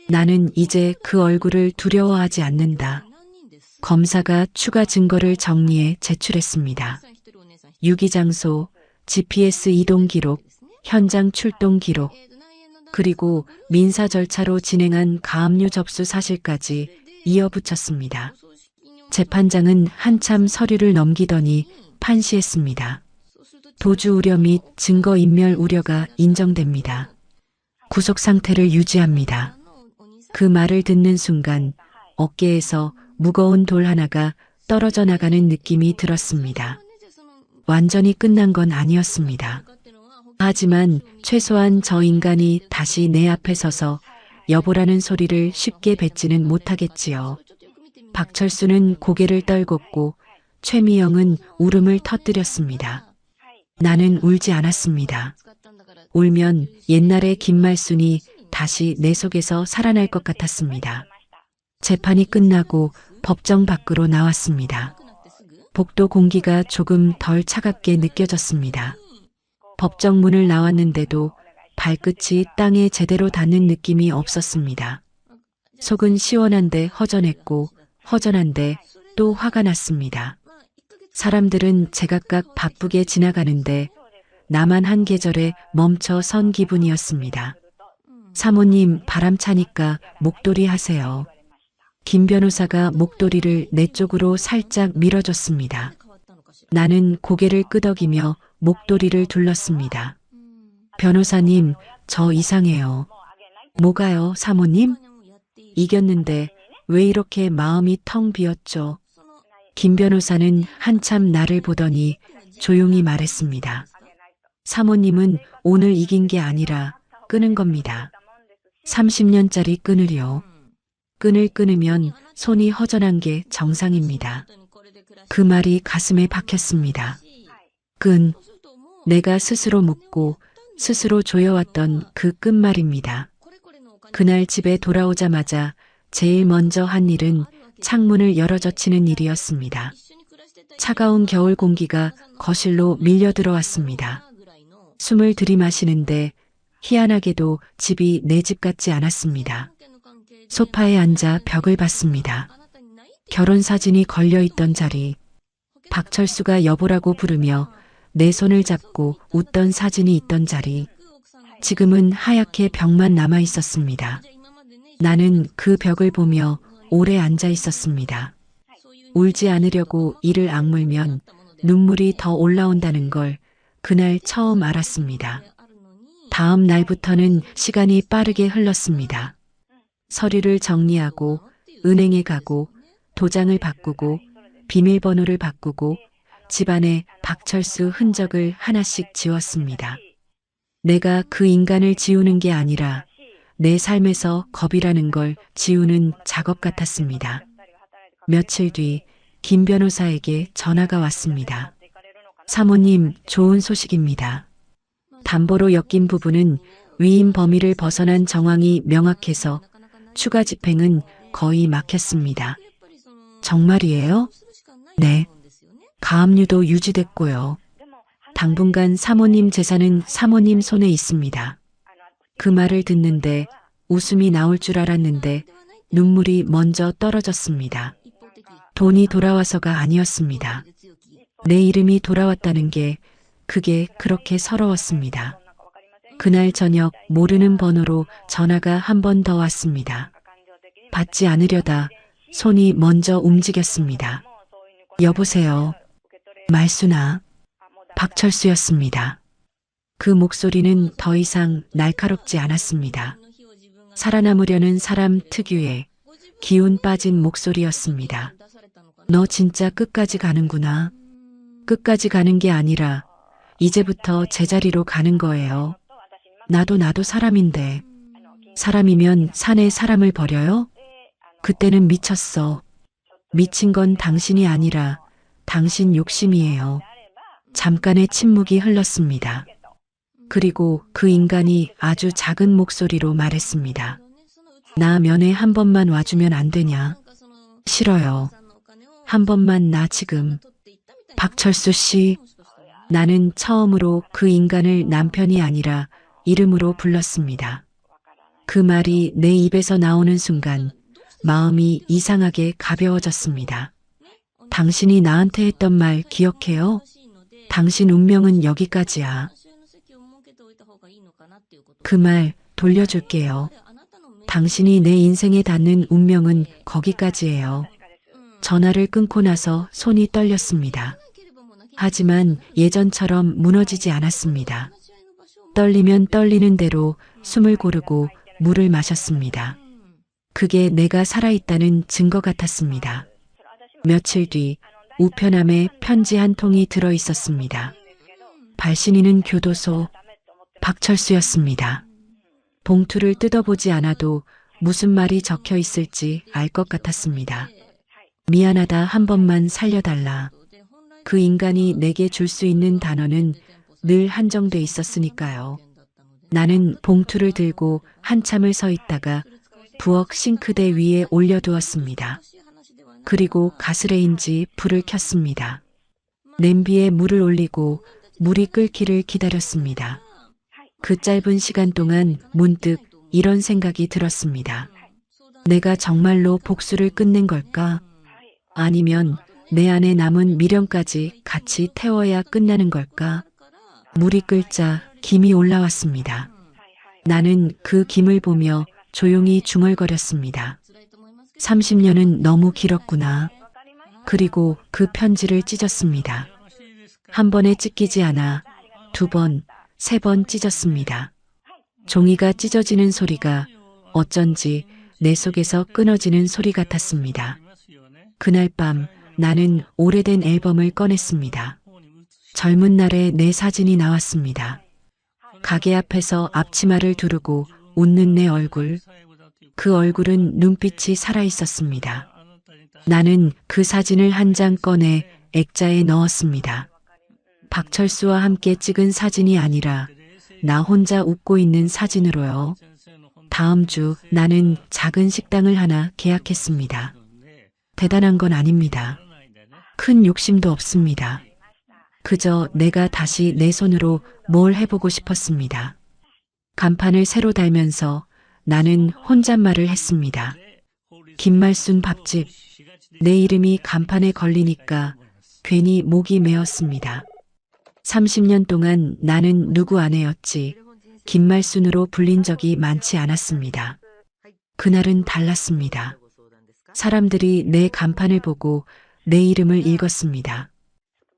나는 이제 그 얼굴을 두려워하지 않는다. 검사가 추가 증거를 정리해 제출했습니다. 유기장소, GPS 이동 기록, 현장 출동 기록, 그리고 민사 절차로 진행한 가압류 접수 사실까지 이어붙였습니다. 재판장은 한참 서류를 넘기더니 판시했습니다. 도주 우려 및 증거 인멸 우려가 인정됩니다. 구속 상태를 유지합니다. 그 말을 듣는 순간 어깨에서 무거운 돌 하나가 떨어져 나가는 느낌이 들었습니다. 완전히 끝난 건 아니었습니다. 하지만 최소한 저 인간이 다시 내 앞에 서서 여보라는 소리를 쉽게 뱉지는 못하겠지요. 박철수는 고개를 떨궜고 최미영은 울음을 터뜨렸습니다. 나는 울지 않았습니다. 울면 옛날의 김말순이 다시 내 속에서 살아날 것 같았습니다. 재판이 끝나고 법정 밖으로 나왔습니다. 복도 공기가 조금 덜 차갑게 느껴졌습니다. 법정 문을 나왔는데도 발끝이 땅에 제대로 닿는 느낌이 없었습니다. 속은 시원한데 허전했고 허전한데 또 화가 났습니다. 사람들은 제각각 바쁘게 지나가는데 나만 한 계절에 멈춰 선 기분이었습니다. 사모님, 바람 차니까 목도리 하세요. 김 변호사가 목도리를 내 쪽으로 살짝 밀어줬습니다. 나는 고개를 끄덕이며 목도리를 둘렀습니다. 변호사님, 저 이상해요. 뭐가요, 사모님? 이겼는데 왜 이렇게 마음이 텅 비었죠? 김 변호사는 한참 나를 보더니 조용히 말했습니다. 사모님은 오늘 이긴 게 아니라 끄는 겁니다. 30년짜리 끈을요. 끈을 끊으면 손이 허전한 게 정상입니다. 그 말이 가슴에 박혔습니다. 끈, 내가 스스로 묶고 스스로 조여왔던 그 끝말입니다. 그날 집에 돌아오자마자 제일 먼저 한 일은 창문을 열어젖히는 일이었습니다. 차가운 겨울 공기가 거실로 밀려 들어왔습니다. 숨을 들이마시는데 희한하게도 집이 내 집 같지 않았습니다. 소파에 앉아 벽을 봤습니다. 결혼 사진이 걸려있던 자리, 박철수가 여보라고 부르며 내 손을 잡고 웃던 사진이 있던 자리. 지금은 하얗게 벽만 남아 있었습니다. 나는 그 벽을 보며 오래 앉아 있었습니다. 울지 않으려고 이를 악물면 눈물이 더 올라온다는 걸 그날 처음 알았습니다. 다음 날부터는 시간이 빠르게 흘렀습니다. 서류를 정리하고 은행에 가고 도장을 바꾸고 비밀번호를 바꾸고 집안에 박철수 흔적을 하나씩 지웠습니다. 내가 그 인간을 지우는 게 아니라 내 삶에서 겁이라는 걸 지우는 작업 같았습니다. 며칠 뒤 김 변호사에게 전화가 왔습니다. 사모님, 좋은 소식입니다. 담보로 엮인 부분은 위임 범위를 벗어난 정황이 명확해서 추가 집행은 거의 막혔습니다. 정말이에요? 네. 가압류도 유지됐고요. 당분간 사모님 재산은 사모님 손에 있습니다. 그 말을 듣는데 웃음이 나올 줄 알았는데 눈물이 먼저 떨어졌습니다. 돈이 돌아와서가 아니었습니다. 내 이름이 돌아왔다는 게 그게 그렇게 서러웠습니다. 그날 저녁 모르는 번호로 전화가 한 번 더 왔습니다. 받지 않으려다 손이 먼저 움직였습니다. 여보세요. 말순아. 박철수였습니다. 그 목소리는 더 이상 날카롭지 않았습니다. 살아남으려는 사람 특유의 기운 빠진 목소리였습니다. 너 진짜 끝까지 가는구나. 끝까지 가는 게 아니라 이제부터 제자리로 가는 거예요. 나도 사람인데. 사람이면 산에 사람을 버려요? 그때는 미쳤어. 미친 건 당신이 아니라 당신 욕심이에요. 잠깐의 침묵이 흘렀습니다. 그리고 그 인간이 아주 작은 목소리로 말했습니다. 나 면회 한 번만 와주면 안 되냐? 싫어요. 한 번만 나 지금. 박철수 씨. 나는 처음으로 그 인간을 남편이 아니라 이름으로 불렀습니다. 그 말이 내 입에서 나오는 순간 마음이 이상하게 가벼워졌습니다. 당신이 나한테 했던 말 기억해요? 당신 운명은 여기까지야. 그 말 돌려줄게요. 당신이 내 인생에 닿는 운명은 거기까지예요. 전화를 끊고 나서 손이 떨렸습니다. 하지만 예전처럼 무너지지 않았습니다. 떨리면 떨리는 대로 숨을 고르고 물을 마셨습니다. 그게 내가 살아있다는 증거 같았습니다. 며칠 뒤 우편함에 편지 한 통이 들어 있었습니다. 발신인은 교도소 박철수였습니다. 봉투를 뜯어보지 않아도 무슨 말이 적혀 있을지 알 것 같았습니다. 미안하다, 한 번만 살려달라. 그 인간이 내게 줄 수 있는 단어는 늘 한정돼 있었으니까요. 나는 봉투를 들고 한참을 서 있다가 부엌 싱크대 위에 올려두었습니다. 그리고 가스레인지 불을 켰습니다. 냄비에 물을 올리고 물이 끓기를 기다렸습니다. 그 짧은 시간 동안 문득 이런 생각이 들었습니다. 내가 정말로 복수를 끝낸 걸까? 아니면 내 안에 남은 미련까지 같이 태워야 끝나는 걸까? 물이 끓자 김이 올라왔습니다. 나는 그 김을 보며 조용히 중얼거렸습니다. 30년은 너무 길었구나. 그리고 그 편지를 찢었습니다. 한 번에 찢기지 않아 두 번, 세 번 찢었습니다. 종이가 찢어지는 소리가 어쩐지 내 속에서 끊어지는 소리 같았습니다. 그날 밤 나는 오래된 앨범을 꺼냈습니다. 젊은 날의 내 사진이 나왔습니다. 가게 앞에서 앞치마를 두르고 웃는 내 얼굴. 그 얼굴은 눈빛이 살아있었습니다. 나는 그 사진을 한 장 꺼내 액자에 넣었습니다. 박철수와 함께 찍은 사진이 아니라 나 혼자 웃고 있는 사진으로요. 다음 주 나는 작은 식당을 하나 계약했습니다. 대단한 건 아닙니다. 큰 욕심도 없습니다. 그저 내가 다시 내 손으로 뭘 해보고 싶었습니다. 간판을 새로 달면서 나는 혼잣말을 했습니다. 김말순 밥집. 내 이름이 간판에 걸리니까 괜히 목이 메었습니다. 30년 동안 나는 누구 아내였지 김말순으로 불린 적이 많지 않았습니다. 그날은 달랐습니다. 사람들이 내 간판을 보고 내 이름을 읽었습니다.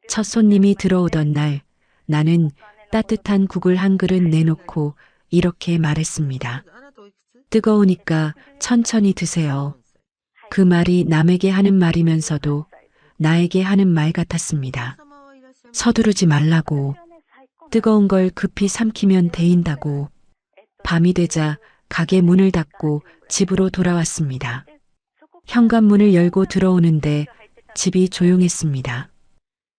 첫 손님이 들어오던 날 나는 따뜻한 국을 한 그릇 내놓고 이렇게 말했습니다. 뜨거우니까 천천히 드세요. 그 말이 남에게 하는 말이면서도 나에게 하는 말 같았습니다. 서두르지 말라고. 뜨거운 걸 급히 삼키면 데인다고. 밤이 되자 가게 문을 닫고 집으로 돌아왔습니다. 현관문을 열고 들어오는데 집이 조용했습니다.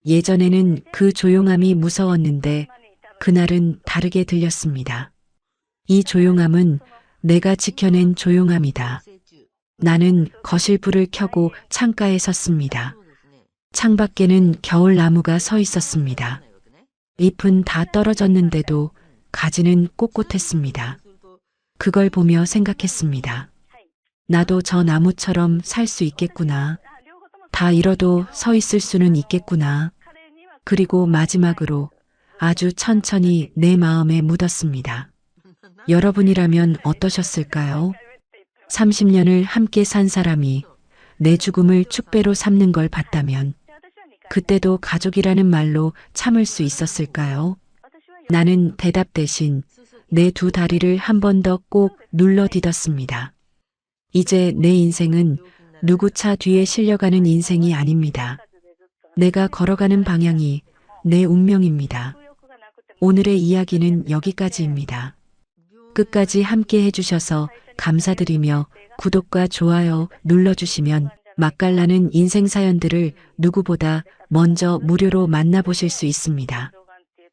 예전에는 그 조용함이 무서웠는데 그날은 다르게 들렸습니다. 이 조용함은 내가 지켜낸 조용함이다. 나는 거실 불을 켜고 창가에 섰습니다. 창밖에는 겨울 나무가 서 있었습니다. 잎은 다 떨어졌는데도 가지는 꼿꼿했습니다. 그걸 보며 생각했습니다. 나도 저 나무처럼 살 수 있겠구나. 다 잃어도 서 있을 수는 있겠구나. 그리고 마지막으로 아주 천천히 내 마음에 묻었습니다. 여러분이라면 어떠셨을까요? 30년을 함께 산 사람이 내 죽음을 축배로 삼는 걸 봤다면 그때도 가족이라는 말로 참을 수 있었을까요? 나는 대답 대신 내 두 다리를 한 번 더 꼭 눌러 딛었습니다. 이제 내 인생은 누구 차 뒤에 실려가는 인생이 아닙니다. 내가 걸어가는 방향이 내 운명입니다. 오늘의 이야기는 여기까지입니다. 끝까지 함께 해주셔서 감사드리며 구독과 좋아요 눌러주시면 맛깔나는 인생 사연들을 누구보다 먼저 무료로 만나보실 수 있습니다.